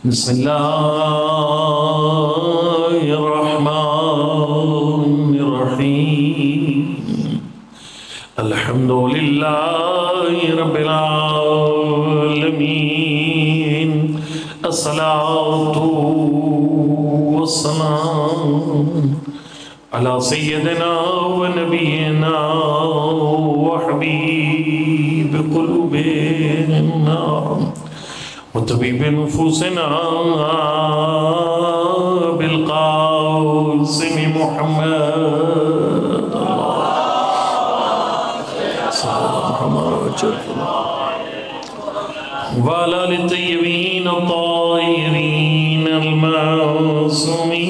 بسم الله الرحمن الرحيم الحمد لله رب العالمين الصلاة والسلام على سيدنا ونبينا وحبيب قلوبنا وطبيب نفوسنا بالقاسم محمد وعلى آل الطيبين الطاهرين المعصومين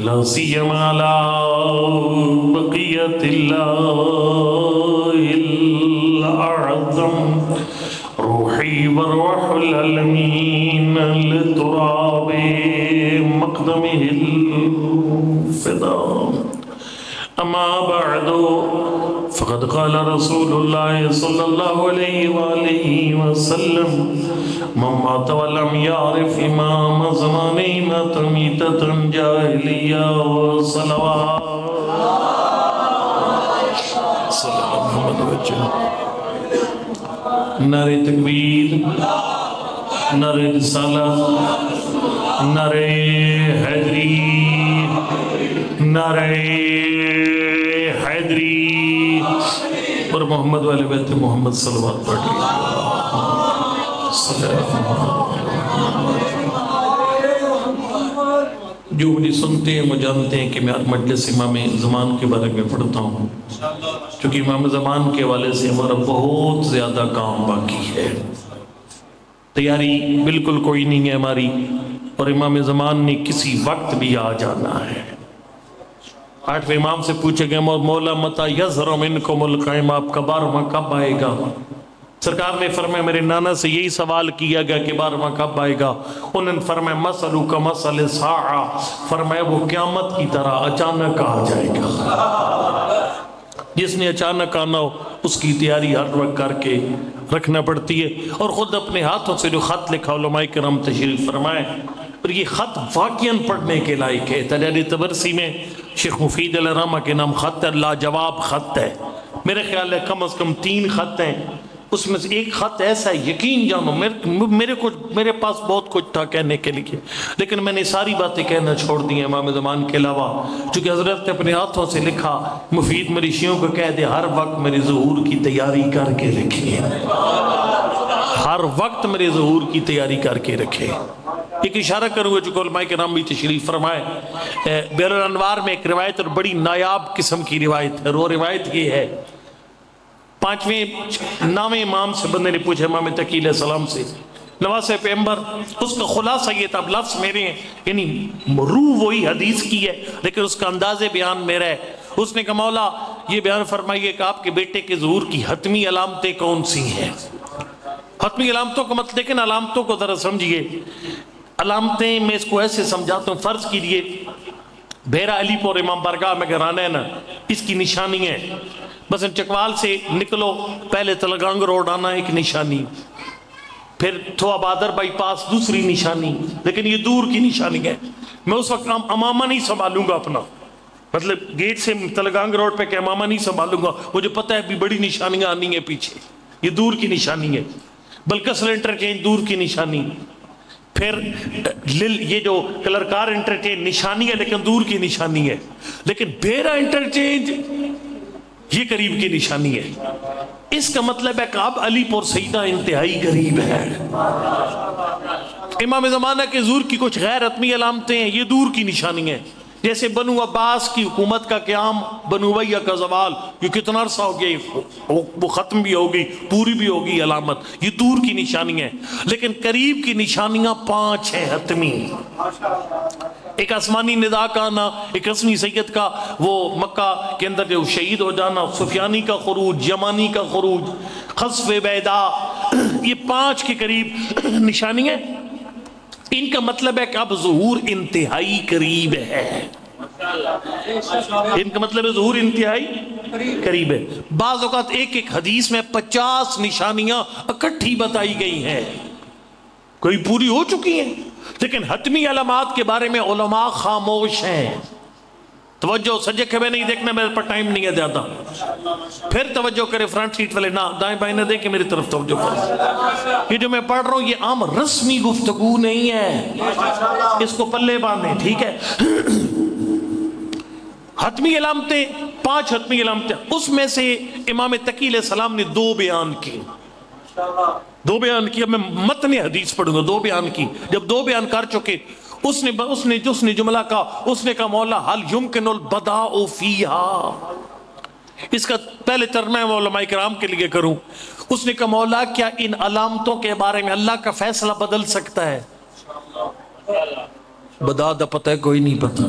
لا سيما على بقية الله الأعظم روحي وروح العالمين لتراب مقدمه الفداء أما بعد فقد قال رسول الله صلى الله عليه وآله وسلم من مات ولم يعرف إمام زمانه مات ميتة جاهلية وصلوات صلى الله محمد وجه نعرہ تکبیر نعرہ رسالت نعرہ حیدری نعرہ حیدری اور محمد والے بیت محمد صلوات پڑھ لیا جو مجھے سنتے ہیں وہ جانتے ہیں کہ میں مجلس امام زمان کے بارے میں پڑھتا ہوں چونکہ امام زمان کے حوالے سے ہمارا بہت زیادہ کام باقی ہے تیاری بالکل کوئی نہیں ہے ہماری اور امام زمان نے کسی وقت بھی آ جانا ہے 8ویں امام سے پوچھے گئے مولا متا یظہر منکم القائم آپ کا 12واں کب آئے گا سرکار نے فرمایا میرے نانا سے یہی سوال کیا گیا کہ 12واں کب آئے گا انہوں نے فرمایا مسئلو کا مسئل ساعہ فرمایا وہ قیامت کی طرح اچانک آ جائے گا جس نے اچانک آنا ہو اس کی تیاری ہر وقت کر کے رکھنا پڑتی ہے اور خود اپنے ہاتھوں سے جو خط لکھا علماء کرام تشریف فرمائے اور یہ خط واقعاً پڑھنے کے لائق ہے تجاری تبرسی میں شیخ مفید علیہ رحمہ کے نام خط ہے لاجواب خط ہے میرے خیال ہے کم از کم 3 خط ہیں اس میں سے ایک خط ایسا ہے یقین جانو میرے پاس بہت کچھ تھا کہنے کے لیے لیکن میں نے ساری باتیں کہنا چھوڑ دی ہیں امام زمان کے علاوہ چونکہ حضرت نے اپنے ہاتھوں سے لکھا مفید میری شیعوں کو کہہ دے ہر وقت میری ظہور کی تیاری کر کے رکھیں ہر وقت میرے ظہور کی تیاری کر کے رکھیں ایک اشارہ کروں گا چونکہ علماء کرام بھی تشریف فرمائے بیر الانوار میں ایک روایت اور بڑی نایاب قسم کی روایت ہے اور وہ روایت یہ ہے 9ویں امام سے بندے نے پوچھا امام تقی علیہ السلام سے نواز پیغمبر اس کا خلاصہ یہ تھا لفظ میرے ہیں یعنی روح وہی حدیث کی ہے لیکن اس کا انداز بیان میرا ہے اس نے کہا مولا یہ بیان فرمائیے کہ آپ کے بیٹے کے ظہور کی حتمی علامتیں کون سی ہیں حتمی علامتوں کا مطلب لیکن علامتوں کو ذرا سمجھیے علامتیں میں اس کو ایسے سمجھاتا ہوں فرض کیجئے بھیرا علی پور امام بارگاہ میں گھرانا ہے نا اس کی نشانی ہے بس چکوال سے نکلو پہلے تلگانگ روڈ آنا ایک نشانی پھر تھوا بادر بائی پاس دوسری نشانی لیکن یہ دور کی نشانی ہے میں اس وقت امامہ نہیں سنبھالوں گا اپنا مطلب گیٹ سے تلگانگ روڈ پہ کہ امامہ نہیں سنبھالوں گا مجھے پتہ ہے بھی بڑی نشانیاں آنی ہیں پیچھے یہ دور کی نشانی ہے بلکسل انٹرچینج دور کی نشانی پھر یہ جو کلرکار انٹرچینج نشانی ہے لیکن دور کی نشانی ہے لیکن بیرا انٹرچینج یہ قریب کی نشانی ہے اس کا مطلب ہے کہ اب علی پور سیدہ انتہائی قریب ہے امام زمانہ کے ظہور کی کچھ غیر حتمی علامتیں ہیں یہ دور کی نشانی ہیں جیسے بنو عباس کی حکومت کا قیام بنو امیہ کا زوال یہ کتنا عرصہ ہو گیا وہ ختم بھی ہوگی پوری بھی ہوگی علامت یہ دور کی نشانی ہے لیکن قریب کی نشانیاں 5 ہیں حتمی ایک آسمانی ندا کا آنا ایک رسمی سید کا وہ مکہ کے اندر جو شہید ہو جانا سفیانی کا خروج یمانی کا خروج خصف بیدا یہ 5 کے قریب نشانی ہیں ان کا مطلب ہے کہ اب ظہور انتہائی قریب ہے ان کا مطلب ہے ظہور انتہائی قریب ہے بعض اوقات ایک حدیث میں 50 نشانیاں اکٹھی بتائی گئی ہیں کوئی پوری ہو چکی ہیں، لیکن حتمی علامات کے بارے میں علماء خاموش ہیں۔ توجہ، سجے کھبے نہیں دیکھنا، میرے پر ٹائم نہیں ہے زیادہ۔ پھر توجہ کرے فرنٹ سیٹ والے، نہ دائیں بائیں نہ دیکھیں، میری طرف توجہ کریں۔ یہ جو میں پڑھ رہا ہوں یہ عام رسمی گفتگو نہیں ہے، اس کو پلے باندھیں، ٹھیک ہے؟ حتمی علامتیں، 5 حتمی علامتیں، اس میں سے امام تقی علیہ السلام نے 2 بیان کی۔ 2 بیان کی، اب میں متن حدیث پڑھوں گا، 2 بیان کی۔ جب 2 بیان کر چکے، اس نے جملہ کہا، اس نے کہا مولا حل یمکن البداء فیہا، اس کا پہلے ترجمہ میں علماء کرام کے لیے کروں۔ اس نے کہا مولا کیا ان علامتوں کے بارے میں اللہ کا فیصلہ بدل سکتا ہے؟ بدا دا پتہ ہے کوئی نہیں پتا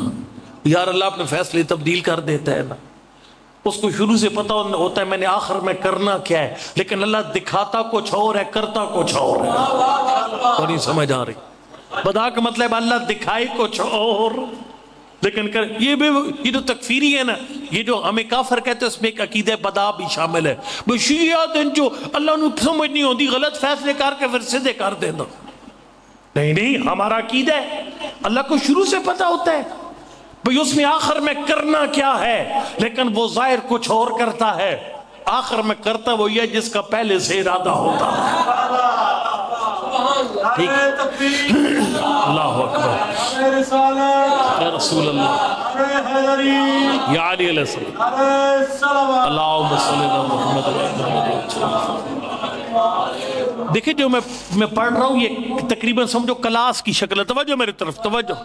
یار، اللہ اپنے فیصلے تبدیل کر دیتا ہے نا، اس کو شروع سے پتا ہوتا ہے میں نے آخر میں کرنا کیا ہے، لیکن اللہ دکھاتا کچھ اور ہے، کرتا کچھ اور ہے۔ اور نہیں سمجھ آ رہی؟ بدا کا مطلب اللہ دکھائے کچھ اور لیکن یہ جو تکفیری ہے نا، یہ جو ہمیں کافر کہتے ہیں، اس میں ایک عقیدہ بدا بھی شامل ہے۔ شیعہ دن جو اللہ نے سمجھ نہیں ہوتی، غلط فیصلے کر کے پھر سیدھے کر دینا۔ نہیں، ہمارا عقیدہ ہے اللہ کو شروع سے پتا ہوتا ہے بھئی اس نے آخر میں کرنا کیا ہے، لیکن وہ ظاہر کچھ اور کرتا ہے، آخر میں کرتا وہی ہے جس کا پہلے سے ارادہ ہوتا ہے۔ اللہ اکبر، یا رسول اللہ، یا علی علیہ السلام، اللہم صلی اللہ محمد وسلم۔ دیکھیں جو میں پڑھ رہا ہوں یہ تقریباً سمجھو کلاس کی شکل ہے۔ توجہ میری طرف، توجہ،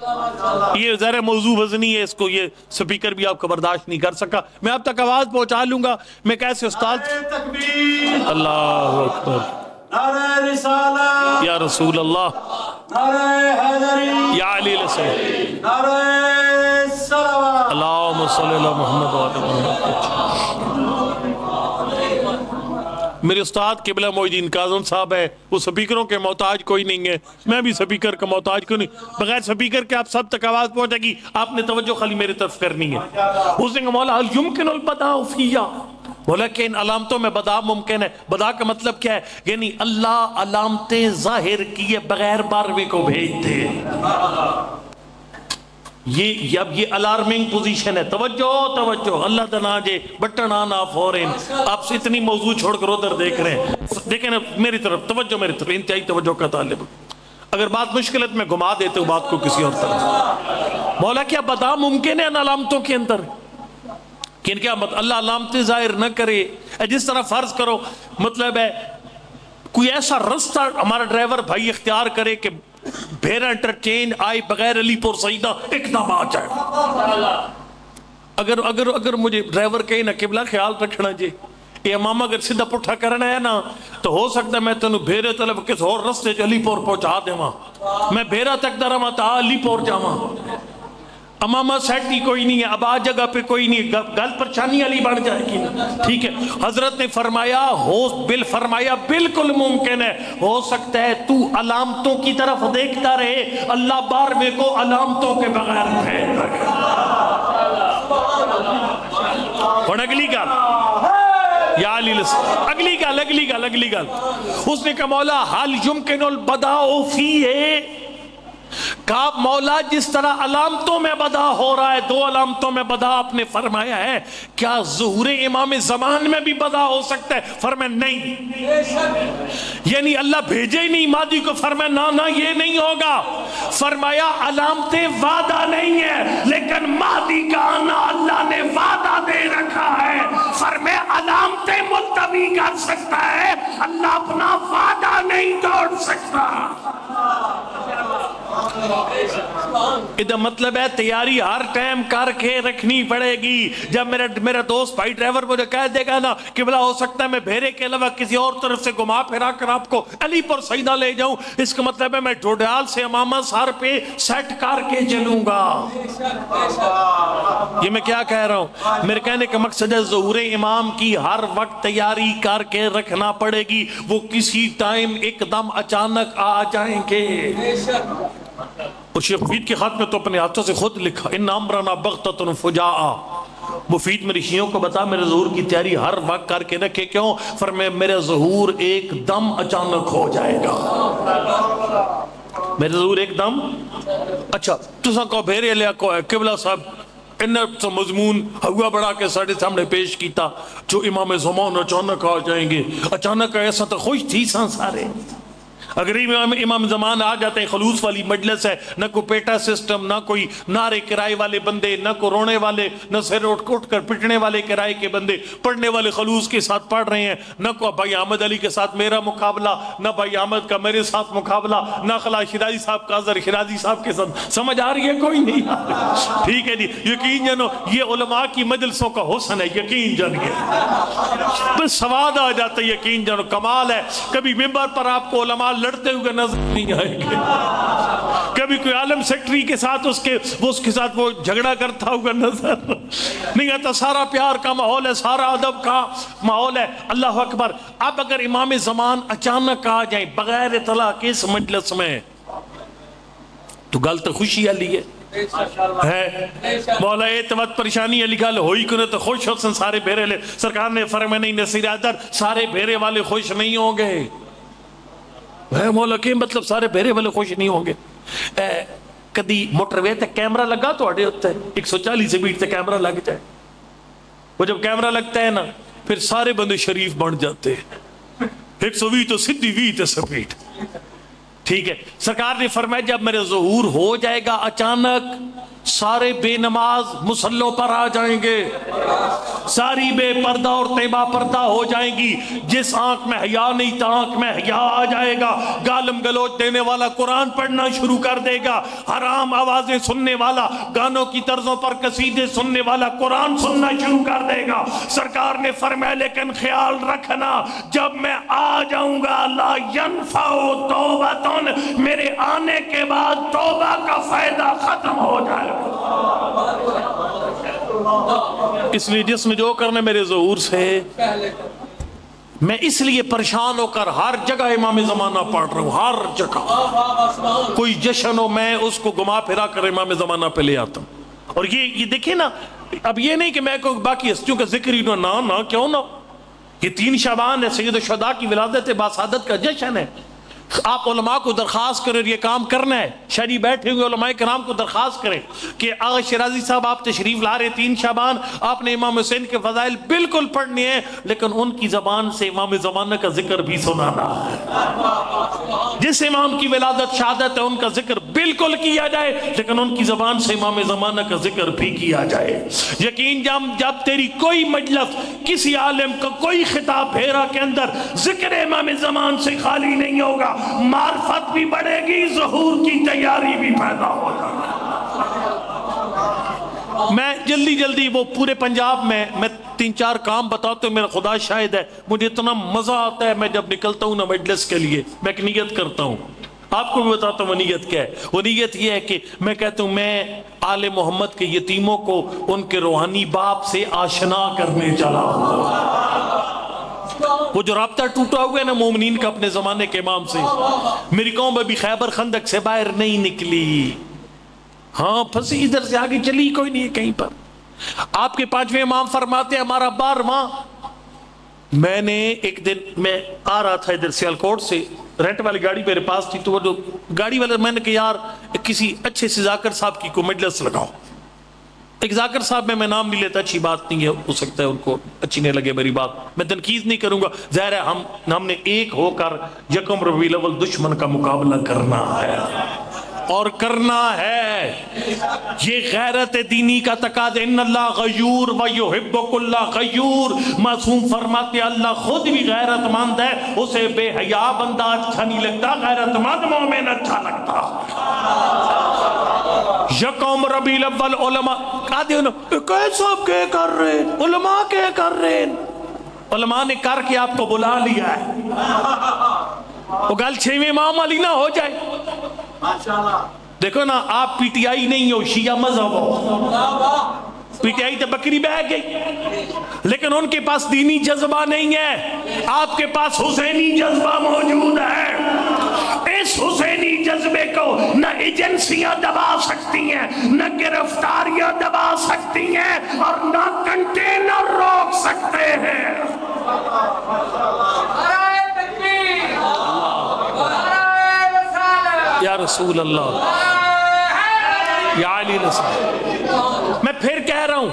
یہ ذرا موضوع وزنی ہے، اس کو یہ سپیکر بھی آپ کا برداشت نہیں کر سکا، میں آپ تک آواز پہنچا لوں گا۔ میں کیسے استاد، اللہ اکبر، نعرہ رسالہ، یا رسول اللہ، نعرہ حیدری، یا علی علیہ السلام، نعرہ صلوات، اللہم صلی اللہ محمد وسلم۔ میرے استاد قبلہ محی الدین کاظم صاحب ہے، وہ سپیکروں کے محتاج کوئی نہیں ہے، میں بھی سپیکر کا محتاج کوئی نہیں، بغیر سپیکر کے آپ سب تک آواز پہنچے گی، آپ نے توجہ خالی میرے طرف کرنی ہے۔ اس نے کہا مولا حل یمکن البداء فیہا، بولا کہ ان علامتوں میں بدا ممکن ہے۔ بدا کا مطلب کیا ہے؟ یعنی اللہ علامتیں ظاہر کیے بغیر باروے کو بھیجتے ہیں۔ یہ الارمنگ پوزیشن ہے۔ توجہ، اللہ دنا جے بٹن آن آف ہو رہے ہیں، آپ سے اتنی موضوع چھوڑ کر ادھر دیکھ رہے ہیں۔ دیکھیں میری طرف توجہ، میری طرف انتہائی توجہ کا طالب۔ اگر بات مشکل ہے تو میں گھما دیتا ہوں بات کو کسی اور طرف۔ مولا کیا بدا ممکن ہے ان علامتوں کے اندر؟ کہ کیا اللہ علامتیں ظاہر نہ کرے؟ جس طرح فرض کرو مطلب ہے کوئی ایسا رستہ ہمارا ڈرائیور بھائی اختیار کرے کہ بھیرا انٹرچینج آئے بغیر علی پور سیدہ ایک دم آ جائے۔ اگر مجھے ڈرائیور کہے نا قبلہ خیال رکھنا جی، اے امام اگر سیدھا پٹھا کرنا ہے نا تو ہو سکتا ہے میں تنوں بھیرے طلب کس اور رستے علی پور پہنچا دے ماں، میں بھیرا تک درہ ماں تا علی پور جاواں، امامہ سیٹی کوئی نہیں ہے، اب آ جگہ پہ کوئی نہیں ہے، گل پرچانی علی بن جائے گی، ٹھیک ہے۔ حضرت نے فرمایا بالکل ممکن ہے، ہو سکتا ہے تو علامتوں کی طرف دیکھتا رہے، اللہ باروے کو علامتوں کے بغیر بھیج رکھے۔ اور اگلی گل، یا علی اگلی گل، اس نے کہا مولا حل یمکن البداء فیہ، کہا مولا جس طرح علامتوں میں بدا ہو رہا ہے، 2 علامتوں میں بدا آپ نے فرمایا ہے، کیا ظہور امام زمان میں بھی بدا ہو سکتا ہے؟ فرمایا نہیں، یعنی اللہ بھیجے ہی نہیں مادی کو، فرمایا نہ یہ نہیں ہوگا۔ فرمایا علامتیں وعدہ نہیں ہے، لیکن مہدی کا آنا اللہ نے وعدہ دے رکھا ہے۔ فرمایا علامتیں ملتوی کر سکتا ہے، اللہ اپنا وعدہ نہیں توڑ سکتا۔ ادھا مطلب ہے تیاری ہر ٹائم کر کے رکھنی پڑے گی۔ جب میرا دوست بھائی ڈرائیور مجھے کہہ دے گا نا کہ بلا ہو سکتا ہے میں بھیرے کے علاوہ کسی اور طرف سے گھما پھرا کر آپ کو علی پر سیدہ لے جاؤں، اس کا مطلب ہے میں ڈوڈیال سے امامہ سار پہ سیٹ کر کے چلوں گا۔ یہ میں کیا کہہ رہا ہوں؟ میرے کہنے کا مقصد ہے ظہور امام کی ہر وقت تیاری کر کے رکھنا پڑے گی، وہ کسی ٹائم ایک دم اچانک آ جائیں گے۔ اور شیخ فرید کے خط میں تو اپنے ہاتھوں سے خود لکھا ان امرنا بغتۃ فجاء، مفید میری شیعوں کو بتا میرے ظہور کی تیاری ہر وقت کر کے رکھے، کیوں؟ فرمایا میرا ظہور ایک دم اچانک ہو جائے گا، میرے ظہور ایک دم۔ اچھا تساں کو بھیرے لیا کو ہے قبلہ صاحب انہیں تو مضمون ہوا بڑھا کے ساڑھے سامنے پیش کیتا جو امام زمان اچانک آ جائیں گے، اچانک ایسا تو خوش تھی سان سارے، اگر امام زمان آ جاتے ہیں خلوص والی مجلس ہے، نہ کوئی پیٹا سسٹم، نہ کوئی نعرے کرائے والے بندے، نہ کوئی رونے والے، نہ سر اٹھ کر پٹنے والے کرائے کے بندے، پڑھنے والے خلوص کے ساتھ پڑھ رہے ہیں، نہ کوئی بھائی احمد علی کے ساتھ میرا مقابلہ، نہ بھائی احمد کا میرے ساتھ مقابلہ، نہ خلا شیرازی صاحب کا اظہر شیرازی صاحب کے ساتھ، سمجھ آ رہی ہے؟ کوئی نہیں آ رہی، ٹھیک ہے جی، یقین جانو یہ علماء کی مجلسوں کا حسن ہے، یقین جانیے بس سواد آ جاتا ہے، یقین جانو کمال ہے۔ کبھی ممبر پر آپ کو علماء لڑتے ہوئے نظر نہیں آئے گے، کبھی کوئی عالم سیکٹری کے ساتھ اس کے ساتھ وہ جھگڑا کرتا ہوگا نظر نہیں آتا، سارا پیار کا ماحول ہے، سارا ادب کا ماحول ہے۔ اللہ اکبر۔ اب اگر امام زمان اچانک آ جائیں بغیر اطلاع کے اس مجلس میں تو گل تو خوشی علی ہے، مولا اعتماد پریشانی علی گل ہوئی کنے تو خوش ہو سارے بھیرے لے، سرکار نے فرمایا نہیں نصیر حیدر سارے بھیرے والے خوش نہیں ہوں گے۔ مولا کہ مطلب سارے بھیرے والے خوش نہیں ہوں گے؟ کدی موٹر وے تے کیمرہ لگا تو اڑے ہوتا ہے 140 سپیڈ تے کیمرہ لگ جائے، وہ جب کیمرہ لگتا ہے نا پھر سارے بندے شریف بن جاتے ہیں، 120 تو سدھی 20 تے سپیڈ، ٹھیک ہے۔ سرکار نے فرمایا جب میرے ظہور ہو جائے گا اچانک سارے بے نماز مسلوں پر آ جائیں گے، ساری بے پردہ اور با پردہ ہو جائیں گی، جس آنکھ میں حیا نہیں تا آنکھ میں حیا آ جائے گا، گالم گلوچ دینے والا قرآن پڑھنا شروع کر دے گا، حرام آوازیں سننے والا، گانوں کی طرزوں پر قصیدے سننے والا قرآن سننا شروع کر دے گا۔ سرکار نے فرمایا لیکن خیال رکھنا جب میں آ جاؤں گا لا ینفع توبۃ، میرے آنے کے بعد توبہ کا فائدہ ختم ہو جائے گا۔ اس لیے جس میں جو کرنے میرے ظہور سے، میں اس لیے پریشان ہو کر ہر جگہ امام زمانہ پڑھ رہا ہوں، ہر جگہ کوئی جشن ہو میں اس کو گما پھرا کر امام زمانہ پہ لے آتا ہوں۔ اور یہ دیکھیں نا، اب یہ نہیں کہ میں کو باقی ہستیوں کا ذکر ہی نہ کیوں نہ، یہ 3 شعبان ہے، سید الشہداء کی ولادت باسعادت کا جشن ہے۔ آپ علماء کو درخواست کریں یہ کام کرنا ہے، شہری بیٹھے ہوئے علماء کرام کو درخواست کریں کہ آغا شیرازی صاحب آپ تشریف لا رہے 3 شعبان، آپ نے امام حسین کے فضائل بالکل پڑھنے ہیں، لیکن ان کی زبان سے امام زمانہ کا ذکر بھی سنانا ہے۔ جس امام کی ولادت شہادت ہے ان کا ذکر بالکل کیا جائے، لیکن ان کی زبان سے امام زمانہ کا ذکر بھی کیا جائے۔ یقین جب تیری کوئی مجلس کسی عالم کا کوئی خطاب بھیرا کے اندر ذکر امام زمان سے خالی نہیں ہوگا، معرفت بھی بڑھے گی، ظہور کی تیاری بھی پیدا ہو جائے گی۔ میں جلدی وہ پورے پنجاب میں 3-4 کام بتاتا ہوں، میرا خدا شاہد ہے مجھے اتنا مزہ آتا ہے میں جب نکلتا ہوں نا مجلس کے لیے، میں ایک نیت کرتا ہوں، آپ کو بھی بتاتا ہوں وہ نیت کیا ہے۔ وہ نیت یہ ہے کہ میں کہتا ہوں میں آل محمد کے یتیموں کو ان کے روحانی باپ سے آشنا کرنے چلا ہوں۔ وہ جو رابطہ ٹوٹا ہوا ہے نا مومنین کا اپنے زمانے کے امام سے، میری قوم ابھی خیبر خندق سے باہر نہیں نکلی، ہاں پھنسی ادھر سے آگے چلی کوئی نہیں ہے کہیں پر۔ آپ کے 5ویں امام فرماتے ہیں ہمارا 12واں، میں نے ایک دن میں آ رہا تھا ادھر سیالکوٹ سے، رینٹ والی گاڑی میرے پاس تھی، تو وہ جو گاڑی والا میں نے کہا یار کسی اچھے سے ذاکر صاحب کی کوئی مجلس لگاؤ۔ ایک ذاکر صاحب میں نام نہیں لیتا، اچھی بات نہیں ہے، ہو سکتا ہے ان کو اچھی نہیں لگے میری بات، میں تنقید نہیں کروں گا، ظاہر ہے ہم نے ایک ہو کر 1 ربیع الاول دشمن کا مقابلہ کرنا ہے اور کرنا ہے، یہ غیرت دینی کا تقاضا۔ ان اللہ غیور و یحب کل غیور، معصوم فرماتے اللہ خود بھی غیرت مند ہے، اسے بے حیا بندہ اچھا نہیں لگتا، غیرت مند مومن اچھا لگتا۔ 1 ربیع الاول علماء کیسا کہہ کر رہے ہیں، علماء کہہ کر رہے ہیں، علماء نے کر کے آپ کو بلا لیا ہے، وہ گل 6ویں امام علی نہ ہو جائے۔ دیکھو نا آپ پی ٹی آئی نہیں ہو، شیعہ مذہب ہو، پی ٹی آئی تو بکری بہ گئی، لیکن ان کے پاس دینی جذبہ نہیں ہے، آپ کے پاس حسینی جذبہ موجود ہے۔ اس حسینی اسی جذبے کو نہ ایجنسیاں دبا سکتی ہیں، نہ گرفتاریاں دبا سکتی ہیں، اور نہ کنٹینر روک سکتے ہیں۔ یا رسول اللہ، یا علی رسول۔ میں پھر کہہ رہا ہوں،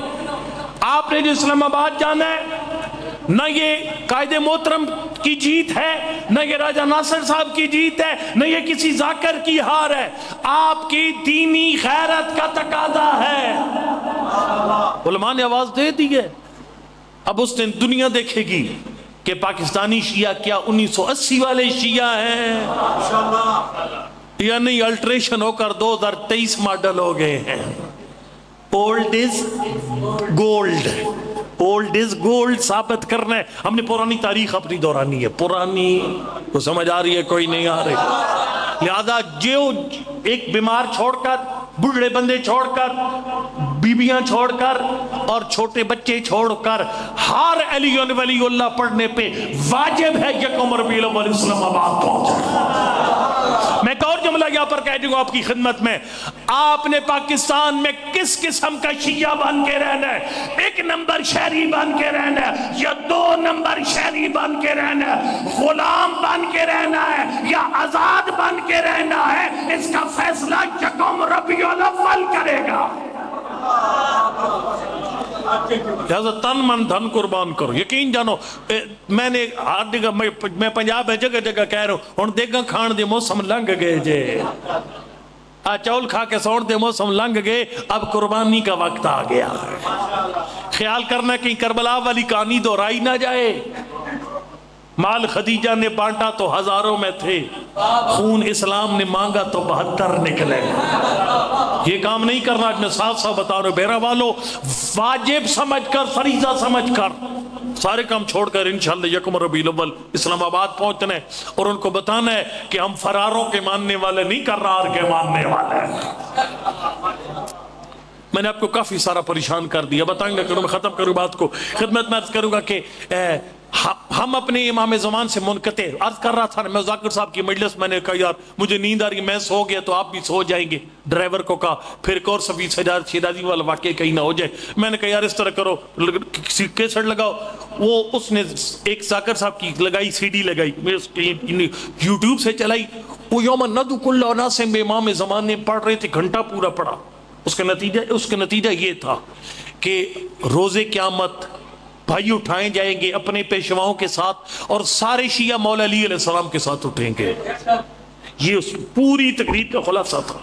آپ نے جو اسلام آباد جانا ہے، نہ یہ قائد محترم کی جیت ہے، نہ یہ راجہ ناصر صاحب کی جیت ہے، نہ یہ کسی ذاکر کی ہار ہے، آپ کی دینی غیرت کا تقاضا ہے۔ علماء نے آواز دے دی ہے، اب اس نے دنیا دیکھے گی کہ پاکستانی شیعہ کیا 1980 والے شیعہ ہیں یا نہیں، الٹریشن ہو کر 2023 ماڈل ہو گئے ہیں۔ Old is gold, old is gold ثابت کرنا ہے۔ ہم نے پرانی تاریخ اپنی دورانی ہے، پرانی کو سمجھ آ رہی ہے، کوئی نہیں آ رہی۔ لہذا جو ایک بیمار چھوڑ کر، بڑھڑے بندے چھوڑ کر، بیویاں چھوڑ کر اور چھوٹے بچے چھوڑ کر ہر علی ولی اللہ پڑھنے پہ واجب ہے یکم ربیع الاول اسلام آباد پہنچا۔ میں ایک اور جملہ یہاں پر کہہ دوں گا آپ کی خدمت میں، آپ نے پاکستان میں کس قسم کا شیعہ بن کے رہنا ہے؟ 1 نمبر شہری بن کے رہنا ہے یا 2 نمبر شہری بن کے رہنا ہے؟ غلام بن کے رہنا ہے یا آزاد بن کے رہنا ہے؟ اس کا فیصلہ یکم ربیع الاول کرے گا۔ لہذا تن من دھن قربان کرو، یقین جانو۔ میں نے ہر جگہ، میں پنجاب ہے جگہ جگہ کہہ رہا ہوں، ہن دیگا کھان دے موسم لنگ گئے جے، چول کھا کے سون دے موسم لنگ گئے، اب قربانی کا وقت آ گیا۔ خیال کرنا کہ کربلا والی کہانی دہرائی نہ جائے۔ مال خدیجہ نے بانٹا تو ہزاروں میں تھے، خون اسلام نے مانگا تو 72 نکلے۔ یہ کام نہیں کرنا، میں صاف صاف بتا رہا ہوں بیرا والو، واجب سمجھ کر، فریضہ سمجھ کر سارے کام چھوڑ کر انشاءاللہ یکم ربیع الاول اسلام آباد پہنچنا ہے اور ان کو بتانا ہے کہ ہم فراروں کے ماننے والے نہیں، کرار کے ماننے والے ہیں۔ میں نے آپ کو کافی سارا پریشان کر دیا، بتائیں گے، میں ختم کروں بات کو، خدمت میں عرض کروں گا کہ ہم اپنے امام زمان سے منقطع، عرض کر رہا تھا میں ذاکر صاحب کی مجلس، میں نے کہا یار مجھے نیند آ رہی، میں سو گیا تو آپ بھی سو جائیں گے، ڈرائیور کو کہا، پھر ایک اور صفی شیرازی والا واقعہ کہیں نہ ہو جائے، میں نے کہا یار اس طرح کرو، کیسٹ لگاؤ، وہ اس نے ایک ذاکر صاحب کی لگائی، سی ڈی لگائی، میں یوٹیوب سے چلائی، وہ یوم ندعو کل اناس میں امام زمان نے پڑھ رہے تھے، گھنٹہ پورا پڑھا۔ اس کا نتیجہ یہ تھا کہ روز قیامت بھائی اٹھائے جائیں گے اپنے پیشواؤں کے ساتھ، اور سارے شیعہ مولا علی علیہ السلام کے ساتھ اٹھیں گے۔ یہ اس پوری تقریر کا خلاصہ تھا۔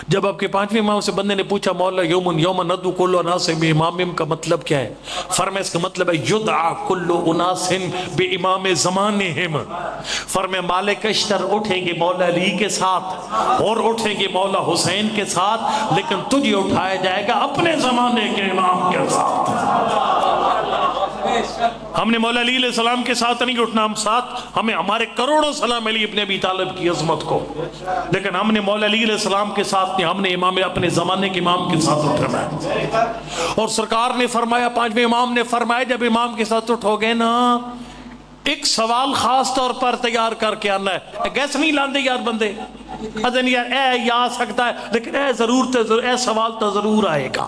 جب آپ کے 5ویں امام سے بندے نے پوچھا مولا یوم ندعو کل اناس بامامہم کا مطلب کیا ہے؟ فرمایا اس کا مطلب ہے یدعا کل اناس بامام زمانہم۔ فرمایا مالک اشتر اٹھیں گے مولا علی کے ساتھ اور اٹھیں گے مولا حسین کے ساتھ، لیکن تجھے اٹھایا جائے گا اپنے زمانے کے امام کے ساتھ۔ ہم نے مولا علی علیہ السلام کے ساتھ نہیں اٹھنا، ہم ساتھ، ہمیں ہمارے کروڑوں سلام علی ابن ابی طالب کی عظمت کو، لیکن ہم نے مولا علی علیہ السلام کے ساتھ نہیں، ہم نے امام اپنے زمانے کے امام کے ساتھ اٹھنا ہے۔ اور سرکار نے فرمایا، 5ویں امام نے فرمایا جب امام کے ساتھ اٹھو گے نا، ایک سوال خاص طور پر تیار کر کے آنا ہے۔ گیس نہیں لاندے یار بندے، ادھر یار اے یہ آ سکتا ہے، لیکن اے سوال تو ضرور آئے گا۔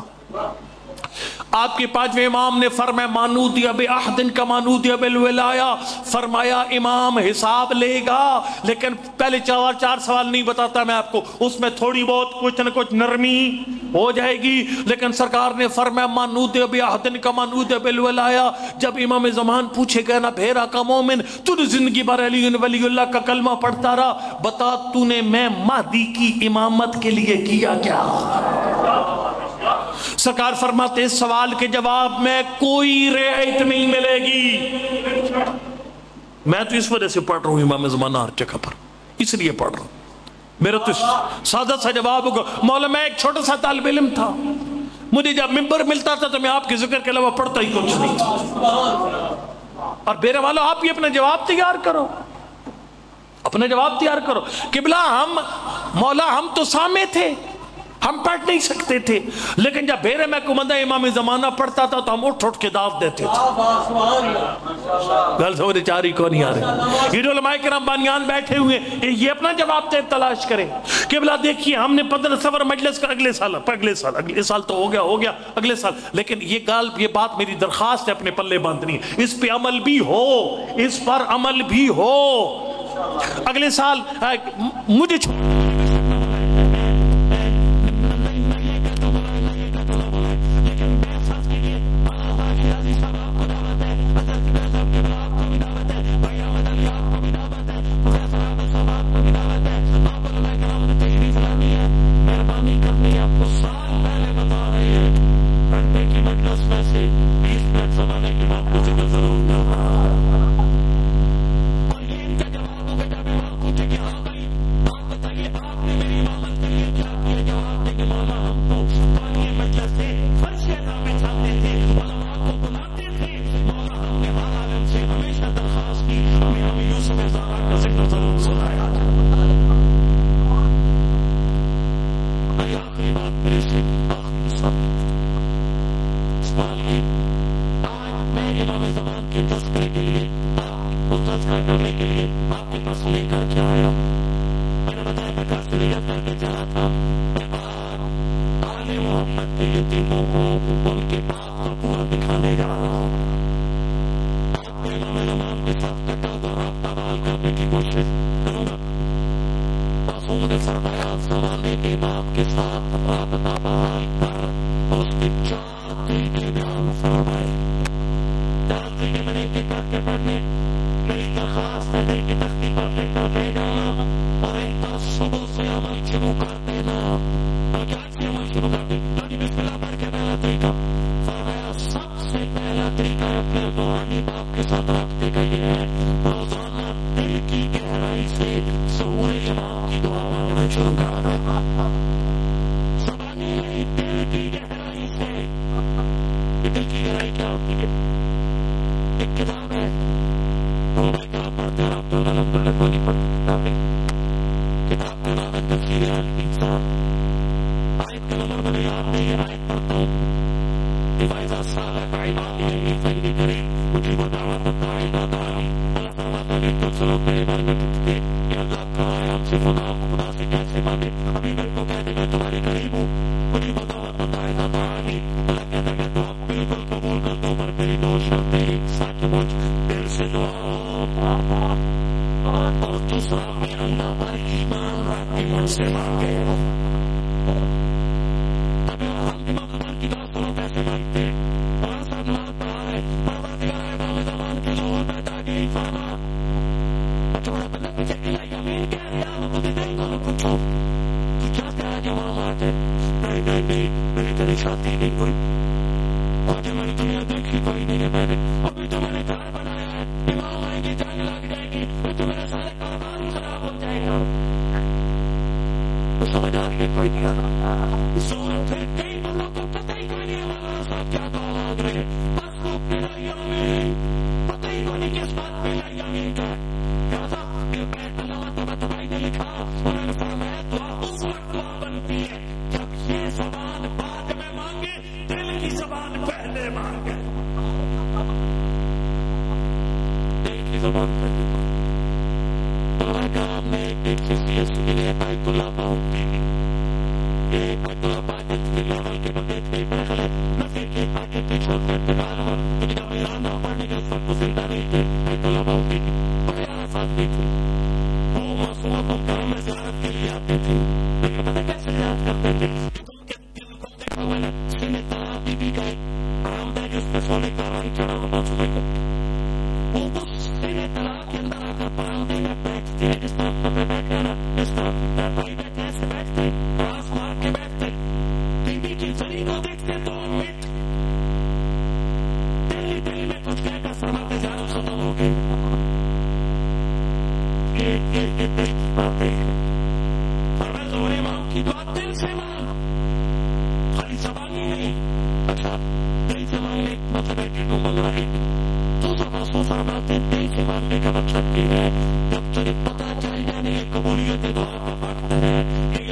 آپ کے 5ویں امام نے فرمایا مانودی بعہد کا مانودی بالولایا، فرمایا امام حساب لے گا، لیکن پہلے 4 سوال نہیں بتاتا میں آپ کو، اس میں تھوڑی بہت کچھ نہ کچھ نرمی ہو جائے گی، لیکن سرکار نے فرمایا مانودی بعہد کا مانودی بالولایا، جب امام زمان پوچھے گئے نا بھیرا کا مومن تو نے زندگی بھر علی ولی اللہ کا کلمہ پڑھتا رہا، بتا تو نے میں مہدی کی امامت کے لیے کیا کیا؟ سرکار فرماتے اس سوال کے جواب میں کوئی رعایت نہیں ملے گی۔ میں تو اس وجہ سے پڑھ رہا ہوں امام زمانہ ہر جگہ پر، اس لیے پڑھ رہا ہوں، میرا تو سادہ سا جواب ہوگا مولا میں ایک چھوٹا سا طالب علم تھا، مجھے جب ممبر ملتا تھا تو میں آپ کے ذکر کے علاوہ پڑھتا ہی کچھ نہیں تھا۔ اور میرے والا آپ بھی اپنا جواب تیار کرو، اپنا جواب تیار کرو۔ قبلہ ہم مولا ہم تو سامع تھے، ہم پڑھ نہیں سکتے تھے، لیکن جب بھیرے میں کمندہ امام زمانہ پڑھتا تھا تو ہم اٹھ کے دعوت دیتے تھے۔ گل سمجھ چاری کو نہیں آ رہی۔ یہ علماء کرام بانیان بیٹھے ہوئے یہ اپنا جواب تلاش کریں کہ بلا دیکھیے ہم نے 15 سفر مجلس کا اگلے سال تو ہو گیا اگلے سال، لیکن یہ بات میری درخواست ہے اپنے پلے باندھنی، اس پہ عمل بھی ہو، اس پر عمل بھی ہو۔ اگلے سال مجھے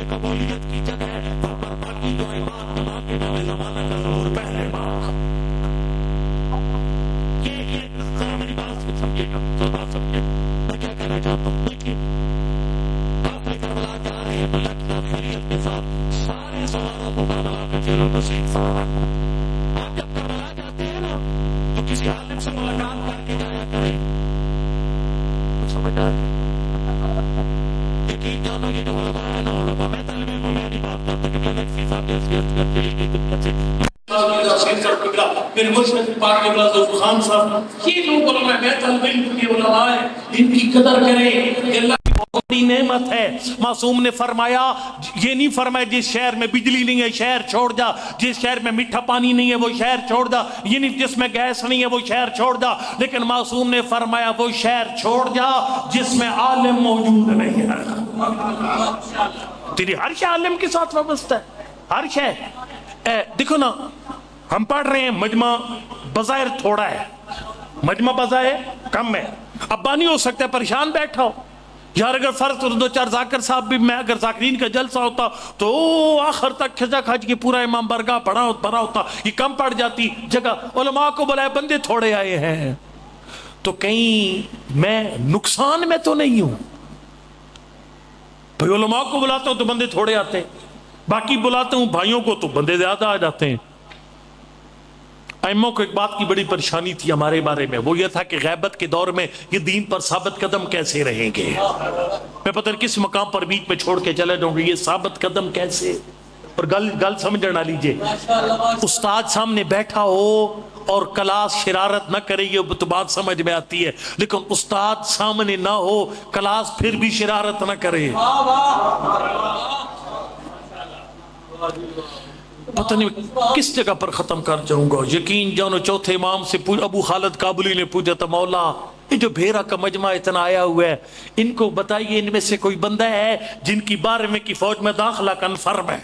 قبولیت کی جگہ میرے مشرق پاک قبلہ ظفر خان صاحب، یہ لوگ علماء میں طالب علم کے علماء ہیں، ان کی قدر کریں کہ اللہ کی بہت بڑی نعمت ہے۔ معصوم نے فرمایا، یہ نہیں فرمایا جس شہر میں بجلی نہیں ہے شہر چھوڑ جا، جس شہر میں میٹھا پانی نہیں ہے وہ شہر چھوڑ جا، یہ نہیں جس میں گیس نہیں ہے وہ شہر چھوڑ جا، لیکن معصوم نے فرمایا وہ شہر چھوڑ جا جس میں عالم موجود نہیں ہے۔ تیری ہر شے عالم کے ساتھ وابستہ ہے، ہر شے۔ دیکھو نا، ہم پڑھ رہے ہیں مجمع بظاہر تھوڑا ہے، مجمع بظاہر کم ہے، ابا نہیں ہو سکتا پریشان بیٹھا ہو یار، اگر فرض تو دو چار ذاکر صاحب بھی، میں اگر ذاکرین کا جلسہ ہوتا تو آخر تک کھجا کھج کے پورا امام برگاہ بھرا ہوتا، یہ کم پڑ جاتی جگہ، علماء کو بلائے بندے تھوڑے آئے ہیں، تو کہیں میں نقصان میں تو نہیں ہوں بھائی، علماء کو بلاتا ہوں تو بندے تھوڑے آتے ہیں، باقی بلاتا ہوں بھائیوں کو تو بندے زیادہ آ جاتے ہیں۔ ائموں کو ایک بات کی بڑی پریشانی تھی ہمارے بارے میں، وہ یہ تھا کہ غیبت کے دور میں یہ دین پر ثابت قدم کیسے رہیں گے، میں پتہ نہیں کس مقام پر بیچ میں چھوڑ کے چلے جاؤں گے، یہ ثابت قدم کیسے، اور گل سمجھنا لیجئے، استاد سامنے بیٹھا ہو اور کلاس شرارت نہ کرے یہ تو بات سمجھ میں آتی ہے، لیکن استاد سامنے نہ ہو کلاس پھر بھی شرارت نہ کرے، پتہ نہیں کس جگہ پر ختم کر جاؤں گا۔ یقین جانو چوتھے امام سے ابو خالد کابلی نے پوچھا تھا، مولا یہ جو بھیرا کا مجمع اتنا آیا ہوا ہے، ان کو بتائیے ان میں سے کوئی بندہ ہے جن کی 12ویں کی فوج میں داخلہ کنفرم ہے؟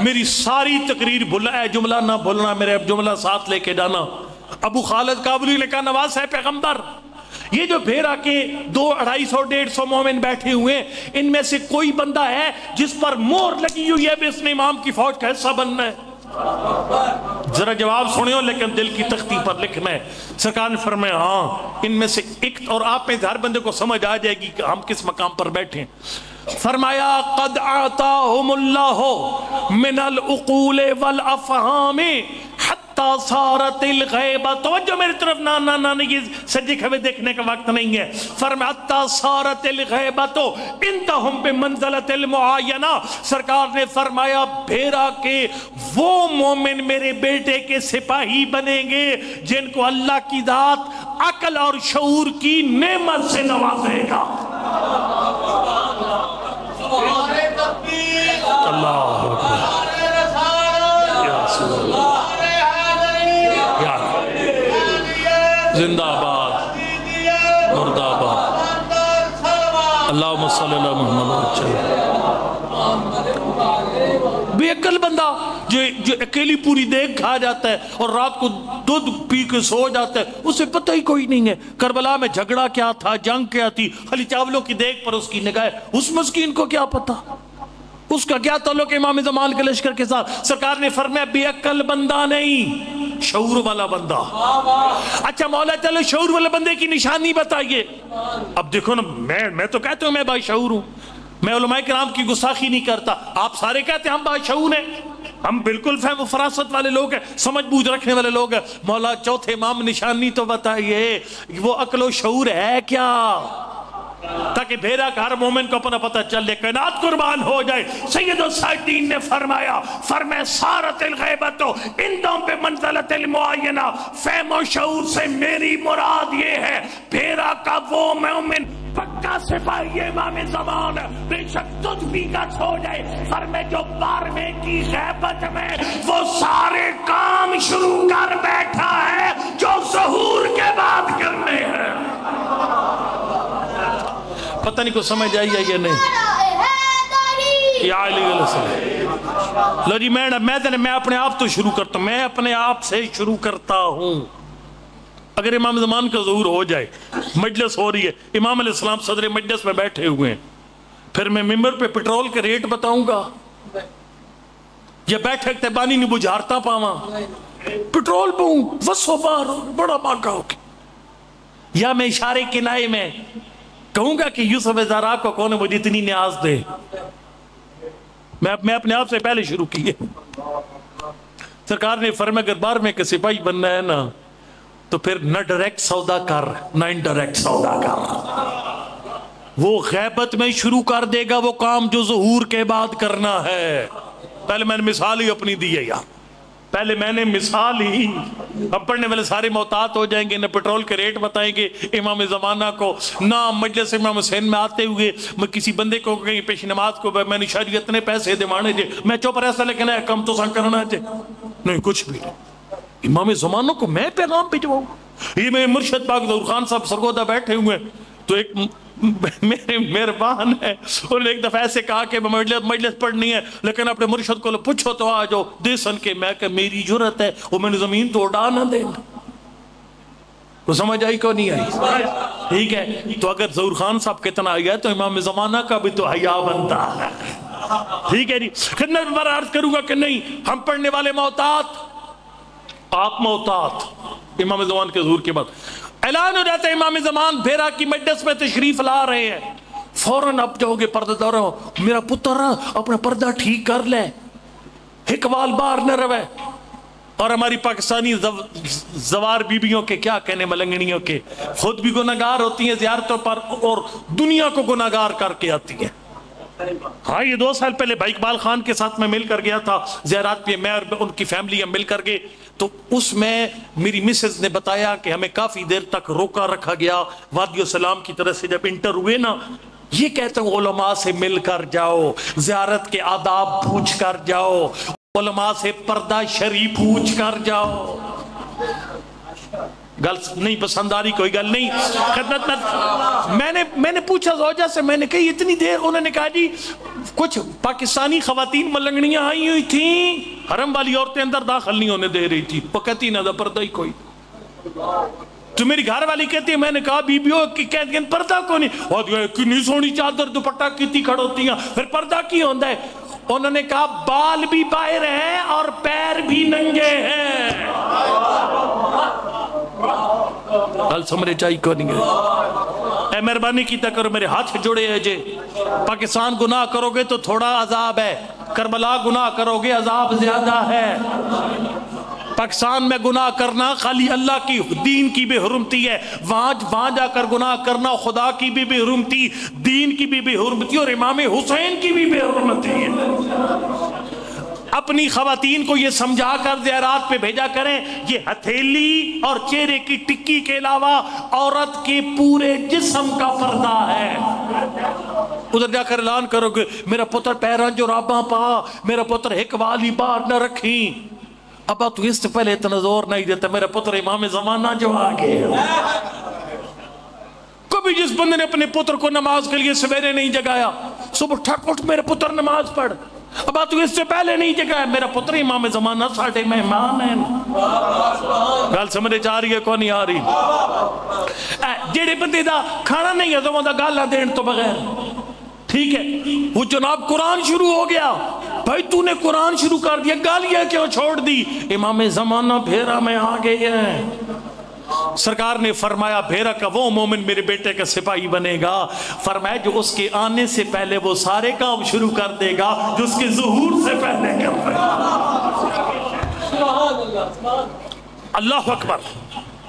میری ساری تقریر بھلا ہے، جملہ نہ بھولنا، میرے جملہ ساتھ لے کے جانا۔ ابو خالد کابلی نے کہا نواز ہے پیغمبر، یہ جو بھیرا کے 200-250 مومن بیٹھے ہوئے ہیں، ان میں سے کوئی بندہ ہے جس پر مہر لگی ہوئی ہے بھی اس نے امام کی فوج کا حصہ بننا ہے؟ ذرا جواب سنیو لیکن دل کی تختی پر لکھنا ہے۔ سرکار نے فرمایا ہاں ان میں سے ایک، اور آپ میں ہر بندے کو سمجھ آ جائے گی کہ ہم کس مقام پر بیٹھے ہیں۔ فرمایا قد آتاہم اللہ من العقول والافہام حتی صارت الغیبہ، توجہ میری طرف، نہ یہ سجدے کھوے دیکھنے کا وقت نہیں ہے۔ فرمایا حتی صارت الغیبہ انتہم بمنزلت المعاینہ، سرکار نے فرمایا بھیرا کے وہ مومن میرے بیٹے کے سپاہی بنیں گے جن کو اللہ کی ذات عقل اور شعور کی نعمت سے نوازے گا۔ اللہ زندہ آباد مردہ آباد، اللہم صلی اللہ محمد۔ بے عقل بندہ جو اکیلی پوری دیکھ کھا جاتا ہے اور رات کو دودھ پی کے سو جاتا ہے، اسے پتہ ہی کوئی نہیں ہے کربلا میں جھگڑا کیا تھا، جنگ کیا تھی، خالی چاولوں کی دیکھ پر اس کی نگاہ، اس مسکین کو کیا پتہ، اس کا کیا تعلق امام زمان کے لشکر کے ساتھ۔ سرکار نے فرمایا بے عقل بندہ نہیں، شعور والا بندہ۔ اچھا مولا چلو شعور والے بندے کی نشانی بتائیے۔ اب دیکھو نا، میں تو کہتا ہوں میں باشعور ہوں، میں علماء کرام کی گستاخی نہیں کرتا، آپ سارے کہتے ہیں ہم باشعور ہیں، ہم بالکل فہم و فراست والے لوگ ہیں، سمجھ بوجھ رکھنے والے لوگ ہیں۔ مولا چوتھے امام نشانی تو بتائیے، وہ عقل و شعور ہے کیا، تاکہ بھیرا کا ہر مومن کو اپنا پتہ چلے، کائنات قربان ہو جائے۔ سید السائدین نے فرمایا سارت الغیبت اندم پہ منزلت المعینہ، فہم و شعور سے میری مراد یہ ہے بھیرا کا وہ مومن پکا سپاہی امام زمان، بے شک تجھ بھی گچھ ہو جائے، فرمے جو 12ویں کی غیبت میں وہ سارے کام شروع کر بیٹھا ہے جو ظہور کے بعد کرنے ہیں۔ پتہ نہیں کو سمجھ آئی ہے یا نہیں؟ یا علی علیہ السلام۔ لو جی میں اپنے آپ تو شروع کرتا ہوں، میں اپنے آپ سے شروع کرتا ہوں۔ اگر امام زمان کا ظہور ہو جائے، مجلس ہو رہی ہے، امام علیہ السلام صدر مجلس میں بیٹھے ہوئے ہیں، پھر میں ممبر پہ پٹرول کے ریٹ بتاؤں گا یا بیٹھک تیبانی نہیں بجھارتا پاواں پٹرول پہوں وسو بار بڑا مانگا ہو گیا، یا میں اشارے کنائے میں کہوں گا کہ یوسف زارا کو کون مجھے اتنی نیاز دے۔ میں اپنے آپ سے پہلے شروع کیے۔ سرکار نے فرمایا اگر 12ویں کے سپاہی بننا ہے نا تو پھر نہ ڈائریکٹ سودا کر نہ انڈائریکٹ سودا کر، وہ غیبت میں شروع کر دے گا وہ کام جو ظہور کے بعد کرنا ہے۔ پہلے میں نے مثال ہی اپنی دی ہے یار، پہلے میں نے مثال ہی، اب پڑھنے والے سارے محتاط ہو جائیں گے، نہ پیٹرول کے ریٹ بتائیں گے امام زمانہ کو، نہ مجلس امام حسین میں آتے ہوئے میں کسی بندے کو کہیں پیش نماز کو میں نے شاید اتنے پیسے دیوانے جے میں چوپ رہتا لیکن ہے کم تو سن کرنا جے نہیں کچھ بھی نہیں۔ امام زمانہ کو میں پیغام بھجواؤں؟ یہ میں مرشد پاک ظہور خان صاحب سرگودہ بیٹھے ہوئے تو ایک میرے مہربان ہے انہوں نے ایک دفعہ ایسے کہا کہ مجلس پڑھنی ہے لیکن اپنے مرشد کو پوچھو تو آ جاؤ دے سن کے، میں کہ میری جرت ہے وہ میں نے زمین تو اڑا نہ دے، وہ سمجھ آئی کو نہیں آئی؟ ٹھیک ہے، تو اگر ظہور خان صاحب کتنا آئی ہے تو امام زمانہ کا بھی تو حیا بنتا ہے، ٹھیک ہے جی۔ خدمت میں عرض کروں گا کہ نہیں ہم پڑھنے والے محتاط، آپ محتاط۔ امام زمان کے ظہور کے بعد اعلان ہو جاتا ہے امام زمان بھیرا کی مجلس میں تشریف لا رہے ہیں، فوراً اب جاؤ گے پردہ دار میرا پتر اپنا پردہ ٹھیک کر لے، اقبال باہر نہ روے۔ اور ہماری پاکستانی زوار بیبیوں کے کیا کہنے ملنگنیوں کے، خود بھی گناہگار ہوتی ہیں زیارتوں پر اور دنیا کو گناہگار کر کے آتی ہیں۔ ہاں یہ 2 سال پہلے بھائی اقبال خان کے ساتھ میں مل کر گیا تھا زیارات پہ، میں اور ان کی فیملی ہم مل کر گئے تو اس میں میری مسز نے بتایا کہ ہمیں کافی دیر تک روکا رکھا گیا وادی السلام کی طرف سے، جب انٹر ہوئے نا یہ کہتے ہیں علماء سے مل کر جاؤ، زیارت کے آداب پوچھ کر جاؤ، علماء سے پردہ شریف پوچھ کر جاؤ۔ گل نہیں پسند آ رہی کوئی گل نہیں، خدمت میں نے پوچھا زوجہ سے، میں نے کہی اتنی دیر، انہوں نے کہا جی کچھ پاکستانی خواتین ملنگڑیاں آئی ہوئی تھیں، حرم والی عورتیں اندر داخل نہیں ہونے دے رہی تھی، وہ کہتی نہ پردہ ہی کوئی، تو میری گھر والی کہتی ہے میں نے کہا بیبیوں کی کہتی ہیں پردہ کو نہیں، اور کتنی سونی چادر دوپٹہ کتنی کھڑوتی ہیں پھر پردہ کی ہوندہ ہے؟ انہوں نے کہا بال بھی باہر ہیں اور پیر بھی ننگے ہیں۔ گل سمجھے چاہیے کو نہیں ہے؟ اے مہربانی کی کرو میرے ہاتھ جوڑے ہیں جے، پاکستان گناہ کرو گے تو تھوڑا عذاب ہے، کربلا گناہ کرو گے عذاب زیادہ ہے۔ پاکستان میں گناہ کرنا خالی اللہ کی دین کی بے حرمتی ہے، وہاں جا کر گناہ کرنا خدا کی بھی بے حرمتی، دین کی بھی بے حرمتی اور امام حسین کی بھی بے حرمتی ہے۔ اپنی خواتین کو یہ سمجھا کر زیارات پہ بھیجا کریں یہ ہتھیلی اور چہرے کی ٹکی کے علاوہ عورت کے پورے جسم کا پردہ ہے۔ ادھر جا کر اعلان کرو گے میرا پتر پیران جو راباں پا، میرا پتر ایک والی بار نہ رکھیں، ابا تو اس سے پہلے اتنا زور نہیں دیتا، میرا پتر امام زمانہ جو آگے۔ کبھی جس بندے نے اپنے پتر کو نماز کے لیے سویرے نہیں جگایا، صبح ٹھک اٹھ میرے پتر نماز پڑھ، ابا تو اس سے پہلے نہیں جگایا، میرا پتر امام زمانہ ساڑھے مہمان ہیں۔ گل سمجھے جا رہی ہے کو نہیں آ رہی؟ جیڑے بندے دا کھانا نہیں ہے تو دا گالا دین تو بغیر، ٹھیک ہے وہ جناب قرآن شروع ہو گیا، بھائی تو نے قرآن شروع کر دیا گالیاں کیوں چھوڑ دی؟ امام زمانہ بھیرا میں آ گئے ہیں۔ سرکار نے فرمایا بھیرا کا وہ مومن میرے بیٹے کا سپاہی بنے گا، فرمایا جو اس کے آنے سے پہلے وہ سارے کام شروع کر دے گا جو اس کے ظہور سے پہلے کر دے گا۔ اللہ اکبر۔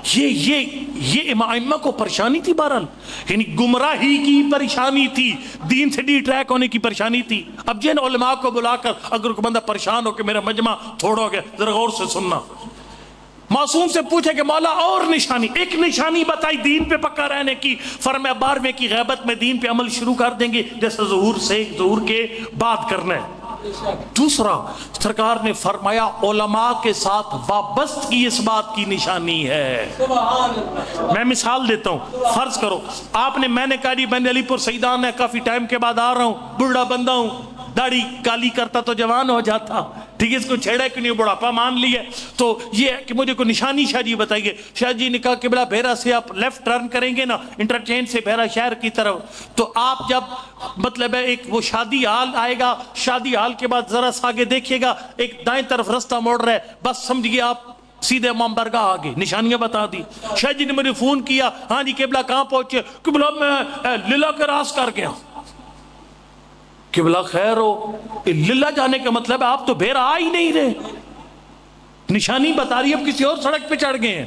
یہ امامہ کو پریشانی تھی، بہرحال یعنی گمراہی کی پریشانی تھی، دین سے ڈی ٹریک ہونے کی پریشانی تھی۔ اب جن علماء کو بلا کر اگر کوئی بندہ پریشان ہو کہ میرا مجمع تھوڑا ہو گیا ذرا غور سے سننا، معصوم سے پوچھے کہ مولا اور نشانی، ایک نشانی بتائی دین پہ پکا رہنے کی، فرمایا 12ویں کی غیبت میں دین پہ عمل شروع کر دیں گے جیسے ظہور کے بعد کرنا ہے۔ دوسرا سرکار نے فرمایا علماء کے ساتھ وابستگی اس بات کی نشانی ہے۔ میں مثال دیتا ہوں، فرض کرو آپ نے، میں نے کہا جی میں نے علی پور سیدان ہے کافی ٹائم کے بعد آ رہا ہوں، بڑھڑا بندہ ہوں، داڑھی کالی کرتا تو جوان ہو جاتا، ٹھیک ہے اس کو چھیڑا کہ نہیں بڑھاپا مان لیا، تو یہ ہے کہ مجھے کوئی نشانی شاہ جی بتائیے۔ شاہ جی نے کہا کہ بلا بھیرا سے آپ لیفٹ ٹرن کریں گے نا انٹرچینج سے بھیرا شہر کی طرف، تو آپ جب مطلب ہے ایک وہ شادی حال آئے گا، شادی حال کے بعد ذرا سا آگے دیکھیے گا ایک دائیں طرف رستہ موڑ رہا ہے، بس سمجھئے آپ سیدھے امام برگاہ آگے، نشانیاں بتا دی۔ شاہ جی نے مجھے فون کیا، ہاں جی قبلہ کہاں پہنچے؟ قبلہ میں للہ کے راس کر گیا۔ قبلہ خیر ہو، للہ جانے کا مطلب ہے آپ تو بھیرا آ ہی نہیں رہے، نشانی بتا رہی اب کسی اور سڑک پہ چڑھ گئے ہیں۔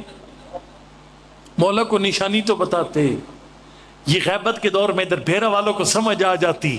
مولا کو نشانی تو بتاتے، یہ غیبت کے دور میں ادھر بھیرا والوں کو سمجھ آ جاتی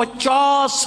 50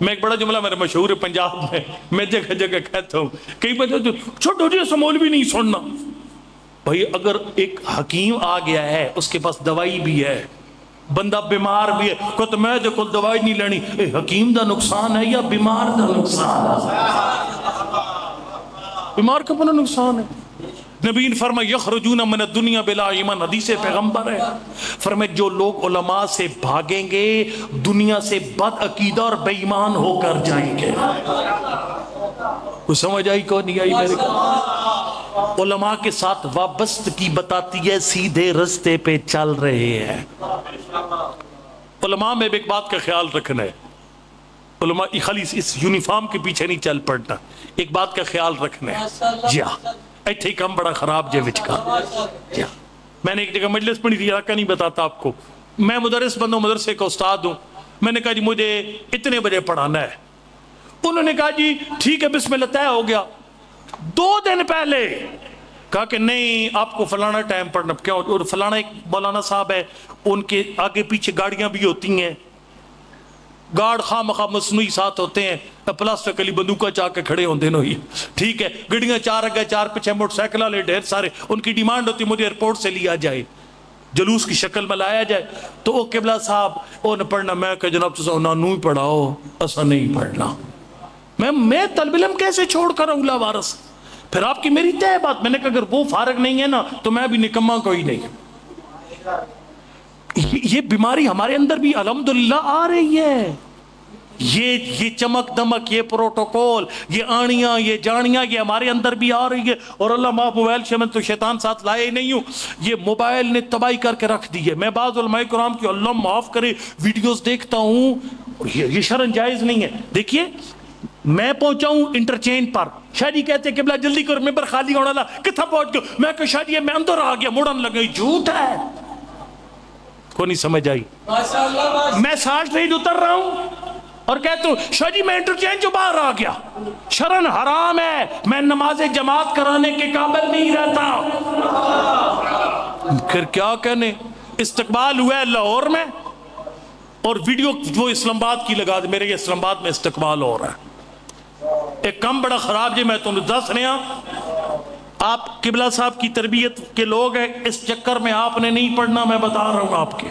میں ایک بڑا جملہ میرا مشہور ہے پنجاب میں جگہ جگہ کہتا ہوں، کئی بندے تو چھوٹو جی سے مولوی نہیں سننا. بھائی اگر ایک حکیم آ گیا ہے، اس کے پاس دوائی بھی ہے، بندہ بیمار بھی ہے، کہتا میں جو کوئی دوائی نہیں لینی، حکیم دا نقصان ہے یا بیمار دا نقصان ہے؟ بیمار کا بنا نقصان ہے. نبی نے فرمایا یخرجون من الدنیا بلا ایمان، حدیث پیغمبر ہے، فرمایا جو لوگ علماء سے بھاگیں گے دنیا سے بد عقیدہ اور بے ایمان ہو کر جائیں گے. کچھ سمجھ آئی کو نہیں آئی میرے کو؟ علماء کے ساتھ وابستگی بتاتی ہے سیدھے رستے پہ چل رہے ہیں. علماء میں ایک بات کا خیال رکھنا ہے، علماء خالی اس یونیفارم کے پیچھے نہیں چل پڑنا، ایک بات کا خیال رکھنا ہے. جی ہاں ایتھے کم بڑا خراب جے وچ کا. جی ہاں میں نے ایک جگہ مجلس پڑھی تھی، علاقہ نہیں بتاتا آپ کو، میں مدرس بندوں مدرسے کا استاد ہوں. میں نے کہا جی مجھے اتنے بجے پڑھانا ہے. انہوں نے کہا جی ٹھیک ہے بسم اللہ، طے ہو گیا. 2 دن پہلے کہا کہ نہیں آپ کو فلانا ٹائم پڑھنا. کیوں؟ اور فلانا ایک مولانا صاحب ہے، ان کے آگے پیچھے گاڑیاں بھی ہوتی ہیں، گارڈ خواہ مخواہ مصنوعی ساتھ ہوتے ہیں، پلاسٹک علی بندوقہ چاہ کے کھڑے ہوندے نو ہی. ٹھیک ہے گڑیاں 4 آگے 4 پیچھے موٹر سائیکل والے ڈھیر سارے، ان کی ڈیمانڈ ہوتی مجھے ایئرپورٹ سے لیا جائے، جلوس کی شکل میں لایا جائے. تو وہ قبلہ صاحب وہ نہ پڑھنا. میں کہ جناب تو انہوں ہی پڑھاؤ، ایسا نہیں پڑھنا. میں طالب علم کیسے چھوڑ کر اولا وارث؟ پھر آپ کی میری طے بات. میں نے کہا اگر وہ فارغ نہیں ہے نا تو میں بھی نکما کوئی نہیں. یہ بیماری ہمارے اندر بھی الحمدللہ آ رہی ہے. یہ چمک دمک، یہ پروٹوکول، یہ آنیاں، یہ جانیاں، یہ ہمارے اندر بھی آ رہی ہے. اور اللہ موبائل سے میں تو شیطان ساتھ لائے نہیں ہوں، یہ موبائل نے تباہی کر کے رکھ دی ہے. میں بعض علماء کرام کی اللہ معاف کرے ویڈیوز دیکھتا ہوں، یہ شرن جائز نہیں ہے. دیکھیے میں پہنچا ہوں انٹرچینج پر، شاہ جی کہتے ہیں قبلہ جلدی کر ممبر خالی ہونا لا، کتھا پہنچ گیا؟ میں کہ شاہ جی میں اندر آ گیا، مڑن لگا. جھوٹ ہے، کو نہیں سمجھ آئی. میں 60 نہیں اتر رہا ہوں اور کہتا ہوں شاہ جی میں انٹرچینج جو باہر آ گیا. شرن حرام ہے، میں نماز جماعت کرانے کے قابل نہیں رہتا. پھر کیا کہنے؟ استقبال ہوا ہے لاہور میں اور ویڈیو وہ اسلام آباد کی لگا دے، میرے یہ اسلام آباد میں استقبال ہو رہا ہے. ایک کم بڑا خراب جی میں تمہیں دس رہا ہوں، آپ قبلہ صاحب کی تربیت کے لوگ ہیں، اس چکر میں آپ نے نہیں پڑھنا. میں بتا رہا ہوں آپ کے،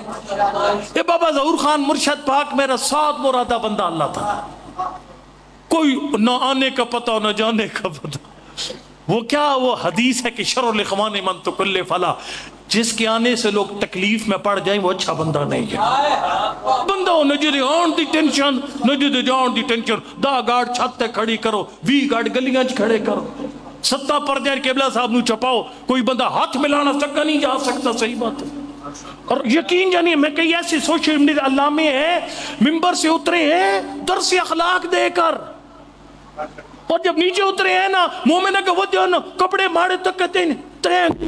یہ بابا ظہور خان مرشد پاک میرا 7 مرادہ بندہ اللہ تھا، کوئی نہ آنے کا پتہ نہ جانے کا پتہ. وہ کیا وہ حدیث ہے کہ شر الاخوان من تکل فلا، جس کے آنے سے لوگ تکلیف میں پڑ جائیں وہ اچھا بندہ نہیں ہے. بندہ ہو نجد آن the tension, Najd John the tension, 10 گاڑ چھت تے کھڑی کرو، 20 گاڑ گلیاں کھڑے کرو، 7 پردے قبلہ صاحب نو چپاؤ. کوئی بندہ ہاتھ ملانا سکا نہیں جا سکتا. صحیح بات ہے. اور یقین جانیے میں کئی ایسی سوشل میڈیا علامے ہیں ممبر سے اترے ہیں درس اخلاق دے کر، اور جب نیچے اترے ہیں نا مومنہ کہ وہ جو نا کپڑے مارے تک کہتے ہیں ترین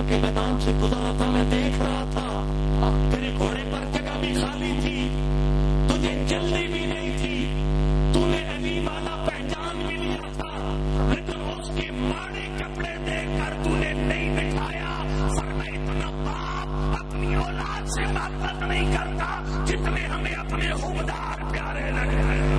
کے میدان سے گزرا تھا، میں دیکھ رہا تھا تیرے گھوڑے پر جگہ بھی خالی تھی، تجھے جلدی بھی نہیں تھی، تو نے علی والا پہچان بھی لیا تھا، لیکن اس کے ماڑے کپڑے دیکھ کر تو نے نہیں بٹھایا. فرمایا اتنا باپ اپنی اولاد سے محبت نہیں کرتا جتنے ہمیں اپنے خوبدار پیارے لگے ہیں.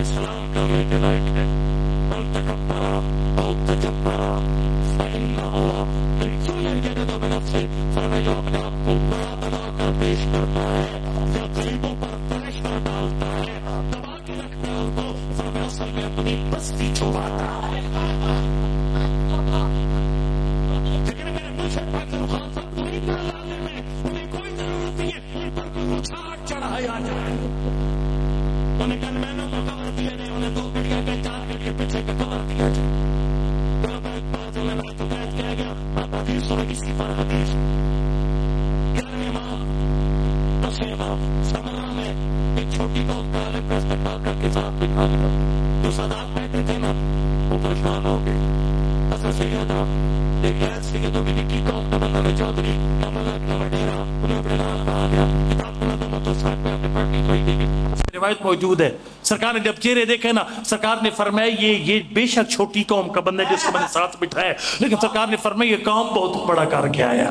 اسلام کرنے کے لائق ہے، بل تکبرا بہت تجبرا فإنه روایت موجود ہے سرکار نے جب چہرے دیکھے نا سرکار نے فرمایا یہ بے شک چھوٹی قوم کا بندہ جس کو میں نے ساتھ بٹھایا ہے، لیکن سرکار نے فرمایا یہ کام بہت بڑا کر کے آیا۔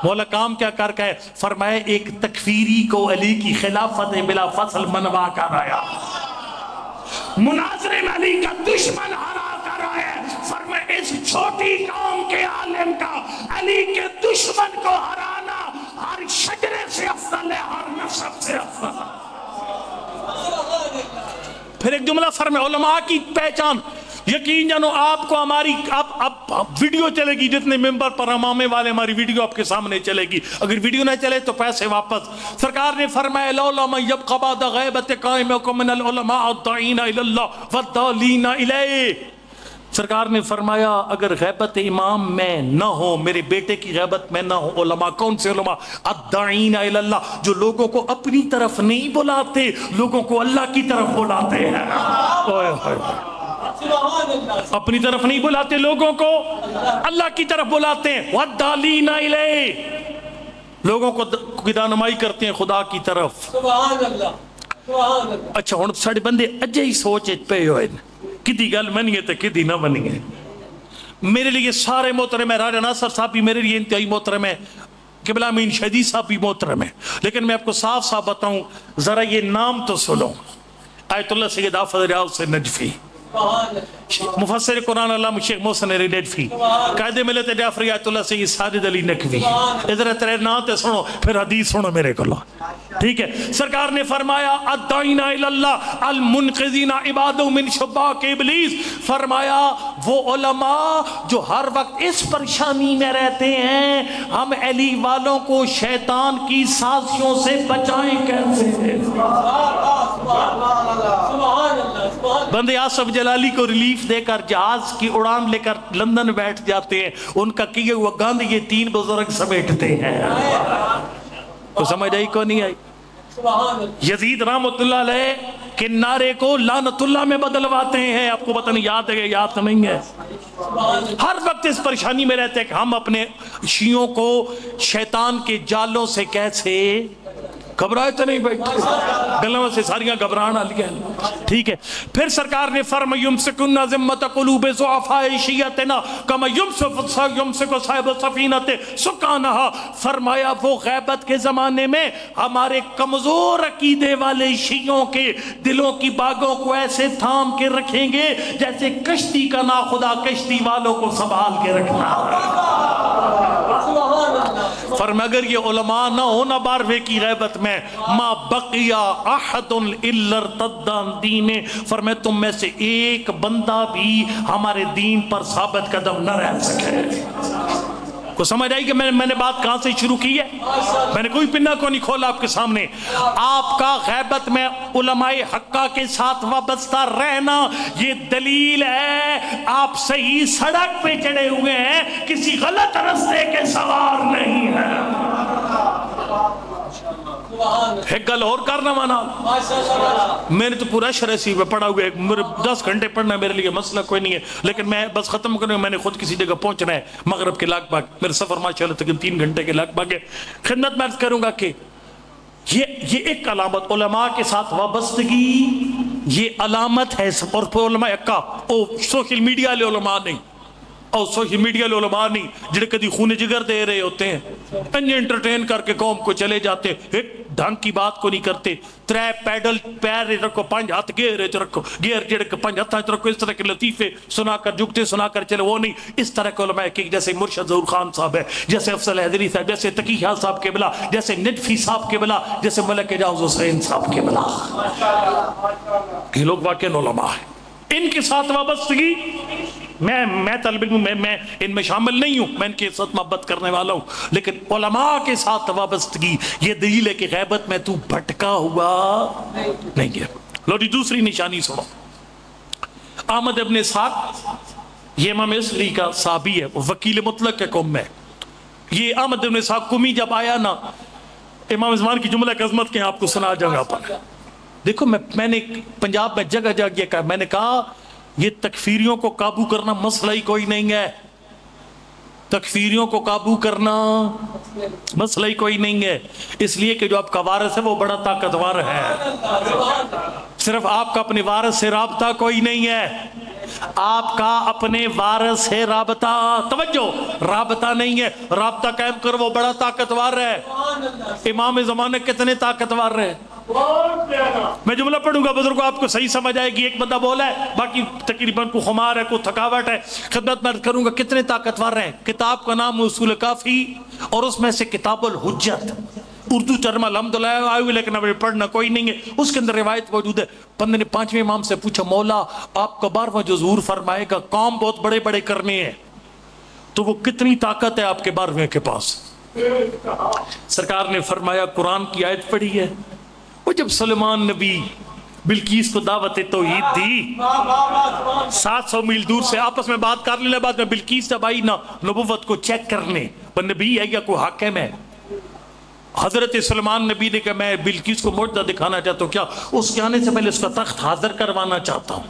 مولا کام کیا کر کے آیا؟ فرمایا ایک تکفیری کو علی کی خلافت بلا فصل منوا کر آیا، مناظرے میں علی کا دشمن ہرا کر آیا۔ فرمایا اس چھوٹی قوم کے عالم کا علی کے دشمن کو ہرانا ہر شجرے سے افضل ہے، ہر نسب سے افضل ہے۔ پھر ایک جملہ فرمائے علماء کی پہچان، یقین جانو آپ کو ہماری اب ویڈیو چلے گی، جتنے ممبر پر امامے والے ہماری ویڈیو آپ کے سامنے چلے گی، اگر ویڈیو نہ چلے تو پیسے واپس۔ سرکار نے فرمایا لولا من یبقى بعد غیبت قائمکم من العلماء الداعین الی اللہ والضالین الیہ۔ سرکار نے فرمایا اگر غیبت امام میں نہ ہو، میرے بیٹے کی غیبت میں نہ ہو، علماء کون سے علماء؟ الداعین الی اللہ، جو لوگوں کو اپنی طرف نہیں بلاتے، لوگوں کو اللہ کی طرف بلاتے ہیں۔ اپنی طرف نہیں بلاتے، لوگوں کو اللہ کی طرف بلاتے ہیں۔ والضالین الیہ، لوگوں کو رہنمائی کرتے ہیں خدا کی طرف۔ سبحان اللہ۔ اچھا ہن ساڈے بندے اجے ہی سوچ پے ہوئے کدی گل منیے تے کدی نہ منیے۔ میرے لیے سارے محترم ہے، راجہ ناصر صاحب بھی میرے لیے انتہائی محترم ہے، قبلہ امین شہدی صاحب بھی محترم ہے، لیکن میں آپ کو صاف صاف بتاؤں ذرا یہ نام تو سنو، آیت اللہ سید حافظ ریاض سے نجفی، مفسر قرآن علامہ شیخ محسن علی نجفی، قائد ملت جعفری آیت اللہ سید ساجد علی نقوی۔ ادھر تیرے نام تے سنو پھر حدیث سنو میرے کو، ٹھیک ہے؟ سرکار نے فرمایا الداعین الی اللہ المنقذین عباد من شباک ابلیس، فرمایا وہ علماء جو ہر وقت اس پریشانی میں رہتے ہیں ہم علی والوں کو شیطان کی سازشوں سے بچائیں کیسے؟ بندے آصف جلالی کو ریلیف دے کر جہاز کی اڑان لے کر لندن بیٹھ جاتے ہیں، ان کا کیا ہوا گند یہ تین بزرگ سمیٹتے ہیں۔ کو سمجھ آئی کو نہیں آئی؟ یزید رحمت اللہ علیہ کے نعرے کو لعنت اللہ میں بدلواتے ہیں، آپ کو پتہ نہیں یاد ہے یاد نہیں ہے؟ ہر وقت اس پریشانی میں رہتے ہیں کہ ہم اپنے شیعوں کو شیطان کے جالوں سے کیسے گھبرائے تو نہیں بھائی، گلوں سے ساریاں گھبران آ لیا، ٹھیک ہے؟ پھر سرکار نے فرمایا یمسکن ذمۃ قلوب ضعفاء شیعتنا کما یمسک صاحب السفینۃ سکانہا، فرمایا وہ غیبت کے زمانے میں ہمارے کمزور عقیدے والے شیعوں کے دلوں کی باغوں کو ایسے تھام کے رکھیں گے جیسے کشتی کا ناخدا کشتی والوں کو سنبھال کے رکھنا۔ فرمایا اگر یہ علماء نہ ہونا باروے کی غیبت میں ما بقیا احد الا ارتد عن دینہ، فرمایا تم میں سے ایک بندہ بھی ہمارے دین پر ثابت قدم نہ رہ سکے۔ کو سمجھ آئی کہ میں نے بات کہاں سے شروع کی ہے؟ میں نے کوئی پنہ کو نہیں کھولا آپ کے سامنے۔ آپ کا غیبت میں علماء حقہ کے ساتھ وابستہ رہنا یہ دلیل ہے آپ صحیح سڑک پہ چڑھے ہوئے ہیں، کسی غلط رستے کے سوار نہیں ہیں۔ ایک گل اور کرنا مانا، میں نے تو پورا شرعی پہ پڑھا ہوا ہے، 10 گھنٹے پڑھنا میرے لیے مسئلہ کوئی نہیں ہے، لیکن میں بس ختم کرنے میں نے خود کسی جگہ پہنچنا ہے مغرب کے لگ بھگ، میرے سفر ماشاءاللہ تقریباً 3 گھنٹے کے لگ بھگ ہے۔ خدمت میں عرض کروں گا کہ یہ ایک علامت علماء کے ساتھ وابستگی، یہ علامت ہے، اور علماء کا سوشل میڈیا والے علماء نہیں، اور سوشل میڈیا والے علماء نہیں جڑے کدی خون جگر دے رہے ہوتے ہیں، انہیں انٹرٹین کر کے قوم کو چلے جاتے ہیں، ایک ڈھنگ کی بات کو نہیں کرتے، 3 پیڈل پیر رکھو 5 ہاتھ گیر رکھو، گیر جڑے 5 ہاتھ رکھو، اس طرح کے لطیفے سنا کر جگتے سنا کر چلے، وہ نہیں۔ اس طرح کے علماء کہ جیسے مرشد ظہور خان صاحب ہے، جیسے افضل حیدری صاحب، جیسے تقیہ صاحب کے بلا، جیسے نجفی صاحب کے بلا، جیسے ملک اعجاز حسین صاحب کے بلا، یہ لوگ واقعی علماء ہیں۔ ان کے ساتھ وابستگی میں طالب علم میں ان میں شامل نہیں ہوں، میں ان کے ساتھ محبت کرنے والا ہوں، لیکن علماء کے ساتھ وابستگی یہ دلیل ہے کہ غیبت میں تو بھٹکا ہوا نہیں ہے۔ لو جی دوسری نشانی سنو، احمد ابن اسحاق یہ امام اسلی کا صحابی ہے، وکیل مطلق ہے قوم میں۔ یہ احمد ابن اسحاق قمی جب آیا نا، امام زمان کی جملہ عظمت کے آپ کو سنا جگہ پر، دیکھو میں نے پنجاب میں جگہ جگہ کہا، میں نے کہا یہ تکفیریوں کو قابو کرنا مسئلہ ہی کوئی نہیں ہے، تکفیریوں کو قابو کرنا مسئلہ ہی کوئی نہیں ہے، اس لیے کہ جو آپ کا وارث ہے وہ بڑا طاقتور ہے، صرف آپ کا اپنے وارث سے رابطہ کوئی نہیں ہے، آپ کا اپنے وارث سے رابطہ، توجہ، رابطہ نہیں ہے، رابطہ قائم کر، وہ بڑا طاقتور ہے۔ امام زمانے کتنے طاقتور رہے، میں جملہ پڑھوں گا بزرگوں، آپ کو صحیح سمجھ آئے گی، ایک بندہ بولا ہے، باقی تقریباً کو خمار ہے، کو تھکاوٹ ہے، خدمت میں کروں گا کتنے طاقتور ہیں۔ کتاب کا نام اصول کافی، اور اس میں سے کتاب الحجت، اردو ترجمہ الحمدللہ آئے ہوئے لیکن اب پڑھنا کوئی نہیں ہے، اس کے اندر روایت موجود ہے۔ بندے نے 5ویں امام سے پوچھا، مولا آپ کا 12واں جو ظہور فرمائے گا، کام بہت بڑے بڑے کرنے ہیں، تو وہ کتنی طاقت ہے آپ کے 12ویں کے پاس؟ سرکار نے فرمایا قرآن کی آیت پڑھی ہے، وہ جب سلیمان نبی بلقیس کو دعوت توحید دی، 700 میل دور سے آپس میں بات کر لینے، بعد میں بلقیس جب آئی نا نبوت کو چیک کرنے، وہ نبی ہے یا کوئی حاکم ہے، حضرت سلیمان نبی نے کہا میں بلقیس کو معجزہ دکھانا چاہتا ہوں، کیا اس کے آنے سے پہلے اس کا تخت حاضر کروانا چاہتا ہوں۔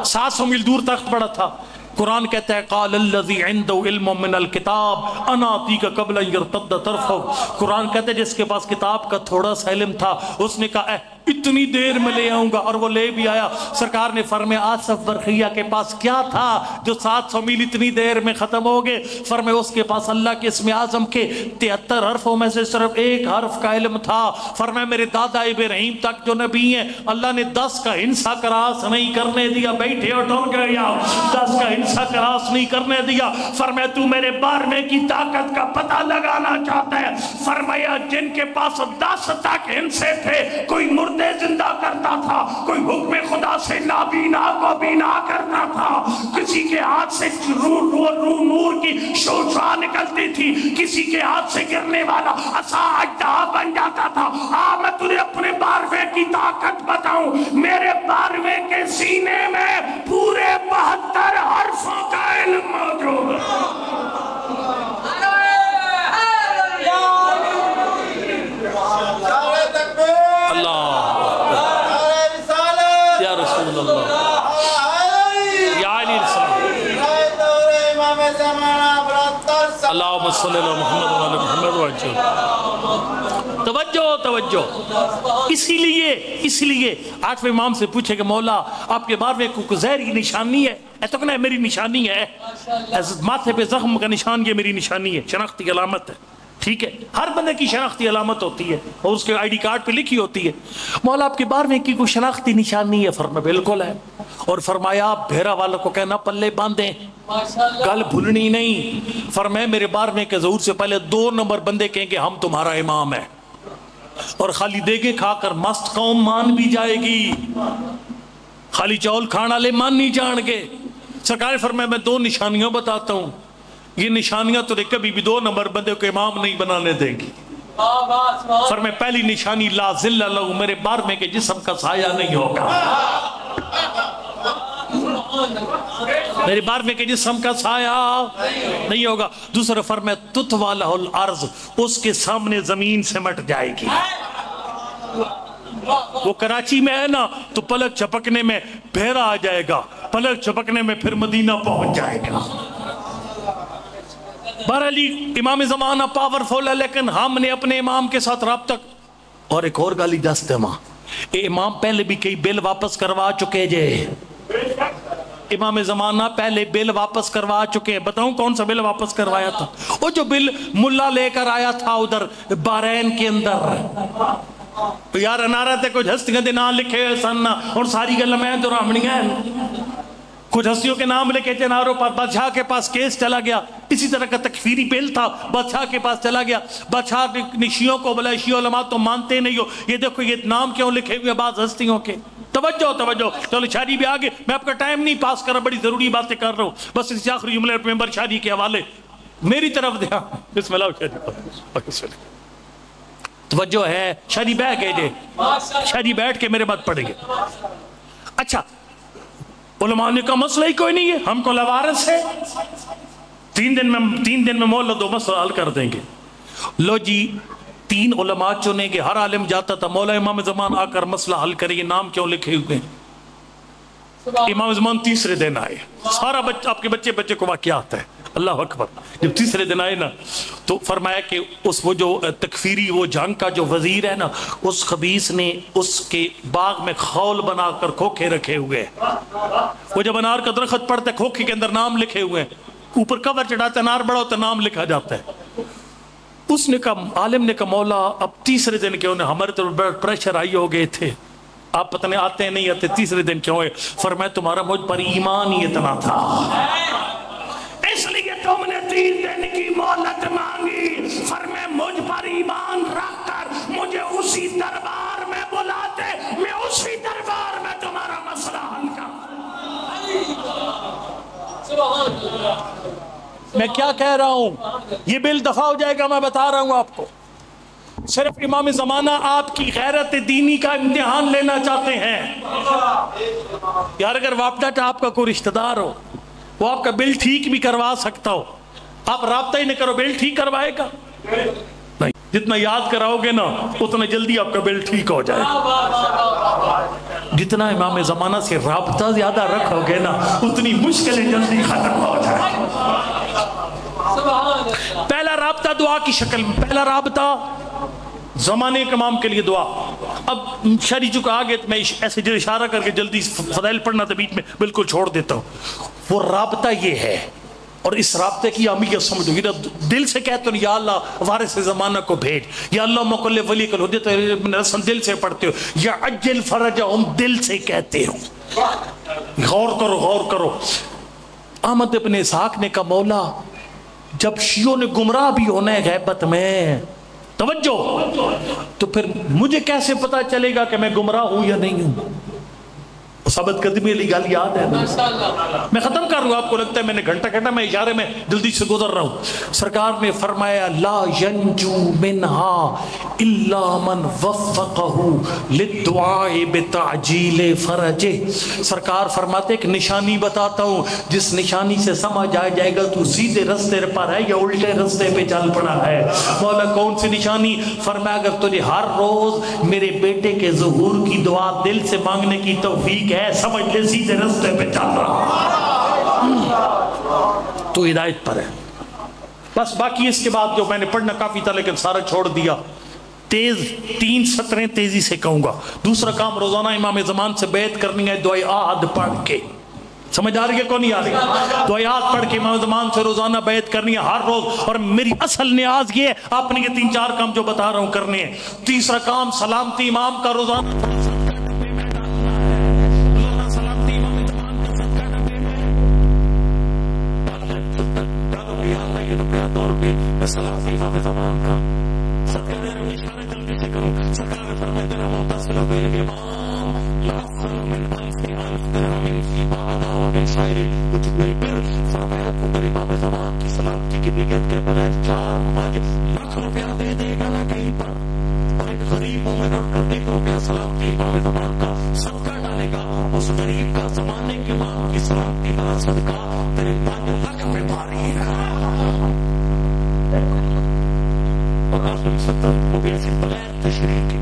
700 میل دور تخت پڑا تھا۔ قرآن کہتا ہے قال الذی عنده علم من الکتاب انا آتیک قبل ان یرتد طرفک، قرآن کہتا ہے جس کے پاس کتاب کا تھوڑا سا علم تھا، اس نے کہا اتنی دیر میں لے آؤں گا، اور وہ لے بھی آیا۔ سرکار نے فرمایا آصف برخیہ کے پاس کیا تھا جو 700 میل اتنی دیر میں ختم ہو گئے؟ فرمایا اس کے پاس اللہ کے اسم اعظم کے 73 حرفوں میں سے صرف ایک حرف کا علم تھا۔ فرمایا میرے دادا ابراہیم تک جو نبی ہیں اللہ نے 10 کا ہنسا کراس نہیں کرنے دیا، بیٹھے اور ٹر گئے، 10 کا ہنسا کراس نہیں کرنے دیا۔ فرمایا تو میرے 12ویں کی طاقت کا پتہ لگانا چاہتا ہے؟ فرمایا جن کے پاس 10 تک ہنسے تھے، کوئی مردے زندہ کرتا تھا، کوئی حکم خدا سے نابینا کو بینا کرتا تھا، کسی کے ہاتھ سے نور کی شعاع نکلتی تھی، کسی کے ہاتھ سے گرنے والا عصا اژدہا بن جاتا تھا۔ میں تجھے اپنے 12ویں کی طاقت بتاؤں، میرے 12ویں کے سینے میں پورے 72 حرفوں کا علم موجود ہے۔ اللہم صلی اللہ محمد وعلی محمد وعلی توجہ۔ اسی لیے 8ویں امام سے پوچھے کہ مولا آپ کے 12ویں کو ظاہری نشانی ہے؟ تو کہنا ہے میری نشانی ہے، ماتھے پہ زخم کا نشان، یہ میری نشانی ہے، شناختی علامت ہے، ٹھیک ہے، ہر بندے کی شناختی علامت ہوتی ہے اور اس کے آئی ڈی کارڈ پہ لکھی ہوتی ہے۔ مولا آپ کے 12ویں کی کوئی شناختی نشانی ہے؟ فرمایا بالکل ہے، اور فرمایا بھیرا والوں کو کہنا پلے باندھیں، گل بھولنی نہیں۔ فرمایا میرے 12ویں کے ظہور سے پہلے 2 نمبر بندے کہیں گے ہم تمہارا امام ہے، اور خالی دیگیں کھا کر مست قوم مان بھی جائے گی، خالی چاول کھانا لے مان نہیں جان گے۔ سرکار نے فرمایا میں 2 نشانیاں بتاتا ہوں، یہ نشانیاں تو کبھی بھی 2 نمبر بندے کو امام نہیں بنانے دیں گی۔ فرمایا پہلی نشانی لا ظل لہ، میرے 12ویں کے جسم کا سایہ نہیں ہوگا، میرے 12ویں کے جسم کا سایہ نہیں ہوگا۔ دوسرا فرمایا تطوی لہ الارض، اس کے سامنے زمین سمٹ جائے گی، وہ کراچی میں ہے نا تو پلک چپکنے میں بھیرا آ جائے گا، پلک چپکنے میں پھر مدینہ پہنچ جائے گا۔ بہرحالی امام زمانہ پاورفل ہے، لیکن ہم نے اپنے امام کے ساتھ رابطہ۔ اور ایک اور گالی دست ہے ماں، امام پہلے بھی کئی بل واپس کروا چکے جے، امام زمانہ پہلے بل واپس کروا چکے ہیں۔ بتاؤں کون سا بل واپس کروایا تھا؟ وہ جو بل ملا لے کر آیا تھا ادھر بحرین کے اندر، یار انارہ تے کچھ ہستیاں دے نام لکھے سن، اور ساری گل میں تو رامنی ہے، کچھ ہستیوں کے نام لکھے چناروں پر۔ بادشاہ کے پاس کیس چلا گیا، اسی طرح کا تکفیری بل تھا، بادشاہ کے پاس چلا گیا، بادشاہ نے شیعوں کو بلا شیعہ علماء تو مانتے نہیں ہو، یہ دیکھو یہ نام کیوں لکھے ہوئے بعض ہستیوں کے۔ توجہ، چلو شادی بھی آگے، میں آپ کا ٹائم نہیں پاس کر رہا، بڑی ضروری باتیں کر رہا ہوں، بس اس آخری جملے ممبر شادی کے حوالے میری طرف دیا، بسم اللہ شادی توجہ ہے، شادی بیٹھ گئے جے، شادی بیٹھ کے میرے بات پڑھیں گے۔ اچھا علماء نے کہا مسئلہ ہی کوئی نہیں ہے، ہم کو لوارث ہے، 3 دن میں مہلت دو، مسئلہ حل کر دیں گے۔ لو جی 3 علماء چنیں گے، ہر عالم جاتا تھا، مولا امام زمان آ کر مسئلہ حل کریں گے، نام کیوں لکھے ہوئے ہیں؟ امام زمان تیسرے دن آئے، سارا آپ کے بچے بچے کو واقعہ آتا ہے، اللہ اکبر۔ جب تیسرے دن آئے نا تو فرمایا کہ وہ جو تکفیری وہ جنگ کا جو وزیر ہے نا، اس خبیث نے اس کے باغ میں خول بنا کر کھوکھے رکھے ہوئے ہیں۔ وہ جب انار کا درخت پڑتا ہے کھوکھے کے اندر نام لکھے ہوئے ہیں، اوپر کور چڑھاتا ہے، انار بڑا ہوتا ہے، نام لکھا جاتا ہے۔ اس نے کہا، عالم نے کہا مولا اب تیسرے دن کیوں؟ ہمارے تو بڑا پریشر آئی ہو گئے تھے، آپ پتہ نہیں آتے ہیں نہیں آتے، تیسرے دن کیوں ہے؟ فرمایا تمہارا مجھ پر ایمان ہی اتنا تھا، اس لیے تم نے 3 دن کی مہلت مانگی۔ فرمایا مجھ پر ایمان رکھ کر مجھے اسی دربار میں بلاتے، میں اسی دربار میں تمہارا مسئلہ حل کرتا۔ میں کیا کہہ رہا ہوں؟ یہ بل دفع ہو جائے گا، میں بتا رہا ہوں آپ کو۔ صرف امام زمانہ آپ کی غیرت دینی کا امتحان لینا چاہتے ہیں۔ یار اگر واپڈا آپ کا کوئی رشتہ دار ہو، وہ آپ کا بل ٹھیک بھی کروا سکتا ہو، آپ رابطہ ہی نہ کرو، بل ٹھیک کروائے گا نہیں۔ جتنا یاد کراؤ گے نا اتنا جلدی آپ کا بل ٹھیک ہو جائے گا۔ جتنا امام زمانہ سے رابطہ زیادہ رکھو گے نا اتنی مشکلیں جلدی ختم ہو جائے گی۔ پہلا رابطہ دعا کی شکل میں، پہلا رابطہ زمانے کے امام کے لیے دعا۔ اب شریع چکا آگے میں ایسے جو اشارہ کر کے جلدی فضائل پڑھنا تو بیچ میں بالکل چھوڑ دیتا ہوں۔ وہ رابطہ یہ ہے، اور اس رابطے کی اہمیت سمجھو گی نا، دل سے کہتے ہو یا اللہ وارث زمانہ کو بھیج، یا اللہ مقل ولی کل ہدیت، دل سے پڑھتے ہو، یا عجل فرجہم دل سے کہتے ہو۔ غور کرو غور کرو۔ احمد ابن اسحاق نے کہا مولا جب شیعوں نے گمراہ بھی ہونا ہے غیبت میں، توجہ، تو پھر مجھے کیسے پتا چلے گا کہ میں گمراہ ہوں یا نہیں ہوں؟ ثابت قدمی علی گل یاد ہے نا؟ میں ختم کر رہا ہوں، آپ کو لگتا ہے میں نے گھنٹہ میں اشارے میں جلدی سے گزر رہا ہوں۔ سرکار نے فرمایا لا ینجو منہا الا من وفقہ للدعاء بتعجیل فرجہ۔ سرکار فرماتے ایک نشانی بتاتا ہوں، جس نشانی سے سمجھ آ جائے گا تو سیدھے رستے پر ہے یا الٹے رستے پہ چل پڑا ہے۔ مولا کون سی نشانی؟ فرمایا اگر تجھے ہر روز میرے بیٹے کے ظہور کی دعا دل سے مانگنے کی توفیق ہے، سمجھ لے سیدھے رستے پہ چل رہا تو ہدایت پر ہے۔ بس باقی اس کے بعد جو میں نے پڑھنا کافی تھا لیکن سارا چھوڑ دیا۔ 3 سطریں تیزی سے کہوں گا۔ دوسرا کام روزانہ امام زمان سے بیعت کرنی ہے دعائے عہد پڑھ کے۔ سمجھ آ رہی ہے کون نہیں آ رہی؟ دعائے عہد پڑھ کے امام زمان سے روزانہ بیعت کرنی ہے ہر روز، اور میری اصل نیاز یہ ہے آپ نے یہ 3-4 کام جو بتا رہا ہوں کرنے ہیں۔ تیسرا کام سلامتی امام کا روزانہ سلام امام زمان کا سرکار نے اشارہ جلدی سے کرو، سرکار فرمائے دینا متصل بالامام لافظ من الف درہم فیما عدا وبسائر اتنے پر فرمایا کو امام زمان کی سلامتی کی نیت کے بغیر 4 مانگے ₹1,00,000 دے دے گا نہ کہیں پر، اور ایک غریب مومن اور ₹1 سلامتی امام زمان کا صدقہ ڈالے گا، اس غریب کا زمانے کے امام کی سلامتی کا صدقہ تیرے 5 لاکھ میں بھاری ہے۔ آخری سطر وہ بھی ایسی بغیر تشریح کی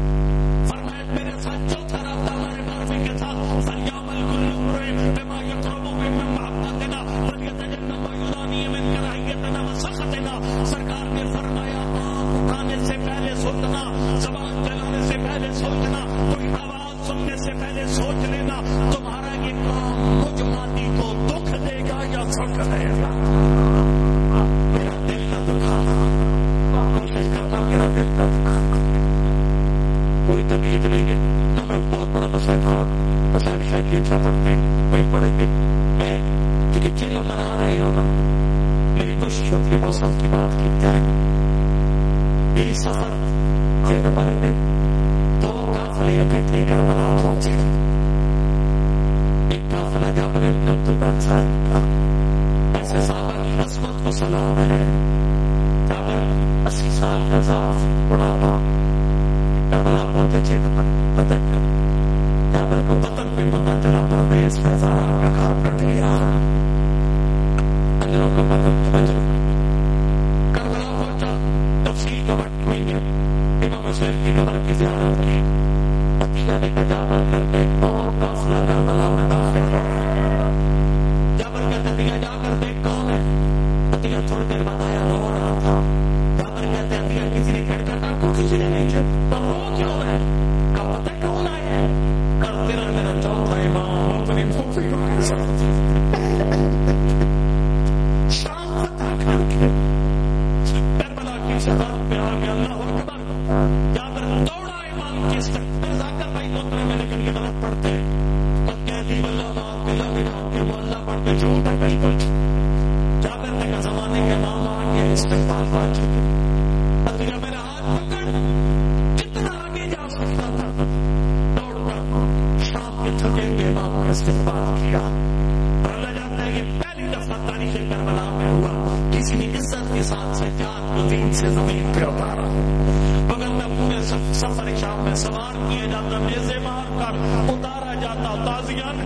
فرمائے میرے ساتھ جو تھا رابطہ ہمارے معرفی کے ساتھ فلیعمل کل امرئ بما یقرب من محبتنا ولیتجنب ما یرانی من کراہیتنا وسخطنا۔ سرکار نے فرمایا آنکھ اٹھانے سے پہلے سوچنا، زبان چلانے سے پہلے سوچنا، کوئی آواز سننے سے پہلے سوچ لینا تمہارا یہ کام مجھ مادی کو دکھ دے گا یا سکھ دے گا۔ میرا دل نہ دکھانا، کوشش کرنا میرا دل نہ دکھانا، کوئی تبیعت نہیں ہے نہ میں بہت بڑا مسئلہ تھا، مسئلہ شاید چاہتے وہی پڑھیں گے میں کیونکہ چلو بنا رہے ہو نا میری خوشیوں کے موسم کی بات کی جائے۔ میری سفر کے بارے میں 2 قافلے اکٹھے کربلا پہنچے، ایک قافلہ جابر بن عبد الرحمن کا، ایسے صاحب عصمت و سلام ہے، جابر 80 سال کا ضعف بڑھاپا، کربلا پہنچے چیتن بدن کر جابر کو بدن میں منتظر میں اس فیضان رکھا کر دیا، اجروں کو مدد اجر کربلا پہنچا۔ تفصیل کا وقت نہیں ہے، امام حسین کی قبر کی زیارت کی، مدینہ میں جابر کر کے اور قافلہ کربلا میں داخل ہوا۔ بھتیجا میرا ہاتھ پکڑ، کتنا آگے جا سکتا تھا، دوڑتا شام کے تھکے ہوئے امام کا استقبال کیا. اور اللہ جانتا ہے یہ پہلی دفعہ تاریخ کربلا میں ہوا کسی نے عزت کے ساتھ سجاد کو دین سے زمین پہ اتارا. مگر میں پورے سفر شام میں سوار کیے جاتا، نیزے مار کر اتارا جاتا، تازیان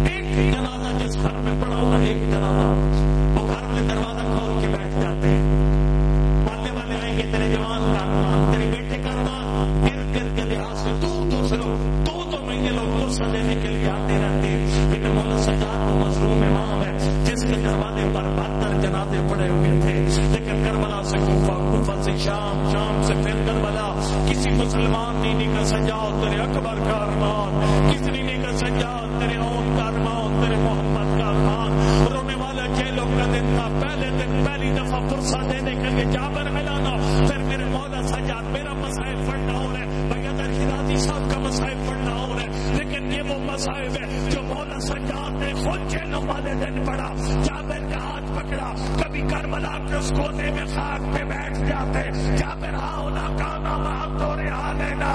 ایک جنازہ جس گھر میں پڑا ہوا ایک جنازہ، وہ گھر میں دروازہ کھول کے بیٹھ جاتے ہیں. والے والے آئیں گے تیرے جوان کا ارمان، تیرے بیٹے کا ارمان، گر گر کے لحاظ سے تو مہینے لوگ غصہ دینے کے لیے آتے رہتے ہیں. لیکن مولا سجاد تو مظلوم امام ہے جس کے دروازے پر 72 جنازے پڑے ہوئے تھے. لیکن کربلا سے کوفہ، کوفہ سے شام، شام سے پھر کربلا. کسی مسلمان نے نہیں کہا سجاد تیرے اکبر کا ارمان، کسی نے نہیں کہا سجاد تیرے اون کا ارمان، تیرے محمد کا ارمان. رونے والا جیلوں کا دن تھا، پہلے دن پہلی دفعہ فرصہ دینے کے لیے جابر ملانا، پھر میرے مولا سجاد میرا مصائب پڑھنا ہو رہا ہے، بھیا درخیراتی صاحب کا مصائب پڑھنا ہو رہا ہے. لیکن یہ وہ مصائب ہے جو مولا سجاد نے خود جیلوں والے دن پڑھا. جابر کا ہاتھ پکڑا، کبھی کربلا کے اس کونے میں خاک پہ بیٹھ جاتے. جابر آؤنا کانا ماں تو رہا لینا.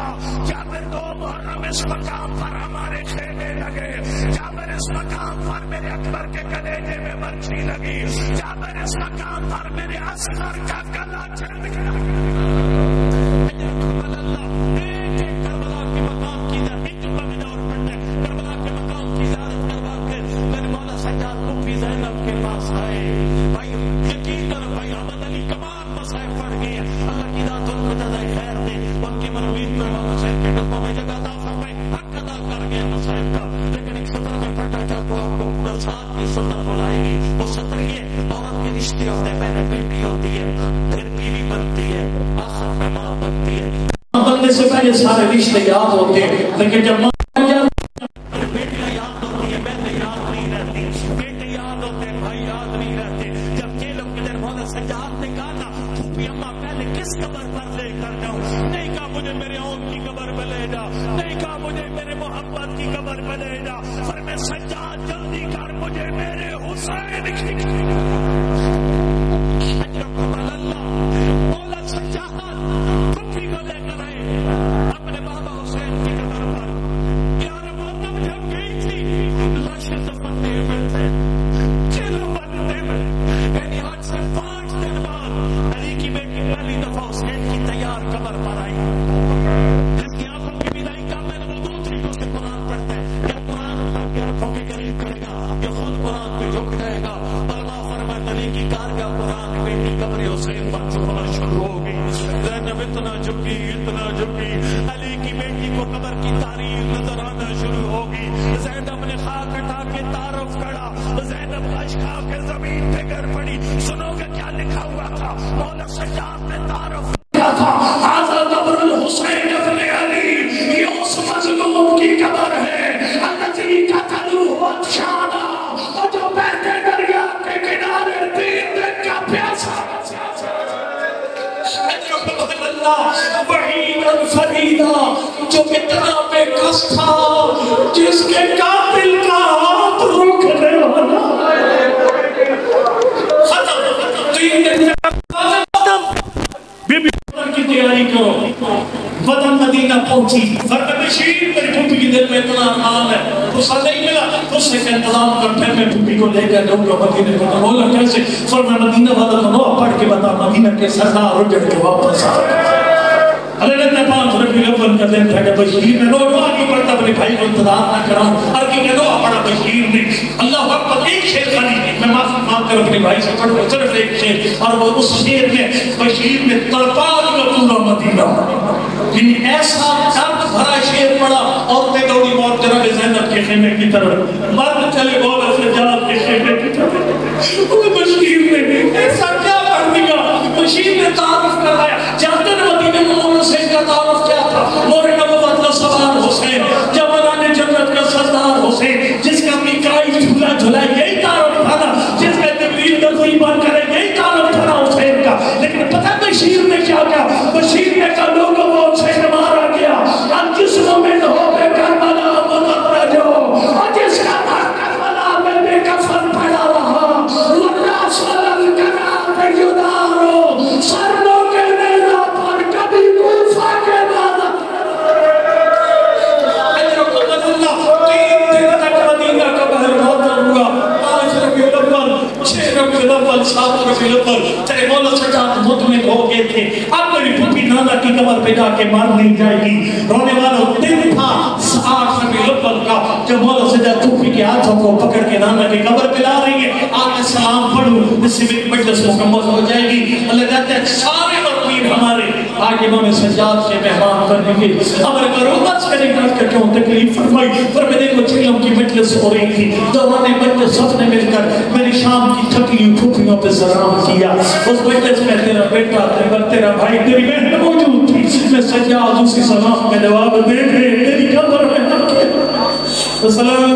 جابر 2 محرم اس مقام پر ہمارے کھیلنے لگے. جابر اس مقام پر میرے اکبر کے کلیجے میں برچھی لگی. جابر اس مقام پر میرے اصغر کا گلا چڑھ گیا. ایک ایک کربلا کے مقام کی کربلا کے مقام کی زیارت کروا کے میرے مولا سجاد پھوپھی زینب کے پاس آئے. بھائی یقین کرو بھائی احمد علی کمال مسائب پڑھ گئے. اللہ کی ذات ان کو جزائے خیر دے، ان کی مروید میں مولا صاحب کے ڈبوں میں جگہ عطا فرمائے. حق ادا کر گئے مسائب کا. لیکن ایک سطر میں پڑھا جب وہ آپ کو پورا ساتھ کی سطر بلائے گی. وہ سطر یہ عورت کے رشتے ہوتے ہیں، پہلے بیٹی ہوتی ہے، پھر بیوی بنتی ہے، آخر میں ماں بنتی ہے. بننے سے پہلے سارے رشتے یاد ہوتے ہیں، لیکن جب ماں بیٹیاں یاد ہوتی ہے، بہنیں یاد نہیں رہتی، بیٹے یاد ہوتے ہیں، بھائی یاد نہیں رہتے. جب جیلوں کے دن مولا سجاد نے کہا نا پھوپھی اماں پہلے کس قبر پر لے کر جاؤں، نہیں کہا مجھے میرے اون کی قبر پہ لے جا، نہیں کہا مجھے میرے محمد کی قبر پہ لے جا. پر میں سجاد جلدی کر مجھے میرے حسین کی مولا سجاد پھوپھی کو لے کر آئے اپنے بابا حسین کی قبر پر. یار محمد جب گئی تھی لاشیں دفننے میں تھے، چلو بننے میں یعنی آج سے 5 دن بعد علی کی بیٹی پہلی دفعہ حسین کی تیار قبر پر آئی. جس کی آنکھوں کی بدائی کا میں نے وہ 2 طریقوں سے قرآن پڑھتا ہے، یا قرآن کی آنکھوں کے قریب کرے گا یا خود قرآن پہ جھک جائے گا. علماء فرماتے علی کی کارگاہ قرآن بیٹی قبر حسین پر جھکنا شروع ہو گئی. زینب اتنا جھکی، علی کی بیٹی کو قبر کی تاریخ نظر آنا شروع ہوگی. زینب نے خاک اٹھا کے تعارف کرا، زینب خش کھا کے زمین پہ گر پڑی. سنو گے کیا لکھا ہوا تھا؟ مولا سجاد نے تعارف کیا تھا، ھذا قبر الحسین ابن علی، یہ اس مظلوم کی قبر ہے الذی قتلوہ عطشانا، اور جو بہتے دریا کے کنارے 3 دن کا پیاسا. وحیدا فریدا، جو اتنا بے کس تھا جس کے قاتل کا ہاتھ روکنے والا. کی تیاری کرو. وطن مدینہ پہنچی، فرمبشیر میری پھوپھی کی دل میں اتنا ارمان ہے، اس کا نہیں ملا، اس نے انتظام کر پھر میں پھوپھی کو لے کر جاؤں گا مدینہ کو. بولا کیسے؟ فرمایا مدینہ والا تو نو پڑھ کے بتا، مدینہ کے سردار اجڑ کے واپس آ حضرت 5 ربیع الاول کا دن تھا کہ بشیر نے نو نہیں پڑھتا اپنے بھائی کو انتظار نہ کراؤں، ہر کی نو پڑھا بشیر نے. اللہ اکبر، ایک شعر خالی میں معافی مانگ کر اپنے بھائی سے پڑھوں، صرف ایک شعر، اور وہ اس شعر میں بشیر نے تڑپا دیا پورا مدینہ. یعنی ایسا درد بھرا شعر پڑا، عورتیں دوڑی موت جناب زینب کے خیمے کی طرف، مرد چلے مولا سجاد کے خیمے کی طرف. بشیر نے ایسا کیا پڑھ دیا؟ بشیر نے تعارف کرایا. جانتے ہیں مدینہ میں مولا حسین کا تعارف کیا تھا؟ نور نبوت کا سردار حسین، جوانان جنت کا سردار حسین، جس کا میکائیل جھولا جھلائے، یہی تعارف تھا نا. جس کا جبریل نظری بن کرے، یہی تعارف تھا نا حسین کا. لیکن پتہ بشیر نے کیا کہا؟ بشیر نے کہا لوگوں کو حسین مارا گیا، اب جس مومن ہو بے کربلا مدد جو، اور جس کا کربلا میں 6 ربیع الاول 7 ربیع الاول تیرے مولا سجاد مطمئن ہو گئے تھے اب میری پھوپھی نانا کی قبر پہ جا کے مار نہیں جائے گی. رونے والا دن تھا 8 ربیع الاول کا جب مولا سجاد پھوپھی کے ہاتھوں کو پکڑ کے نانا کی قبر پہ لا رہی ہے. آپ سلام پڑھو اس سے مجلس مکمل ہو جائے گی. اللہ کہتے ہیں سارے مرمین ہمارے آج امام سجاد کے مہمان کرنے کے امر کرو بس کریں گا کہ کیوں تکلیف فرمائی. پر میں دیکھو چلم کی مجلس ہو رہی تھی دوران مجلس سب نے مل کر میری شام کی تھکی ہوئی پھوپھیوں پہ سلام کیا. اس مجلس میں تیرا بیٹا تیرا بھائی تیری بہن موجود تھی. میں سجاد اسی سلام میں جواب دے دے تیری قبر میں رکھے سلام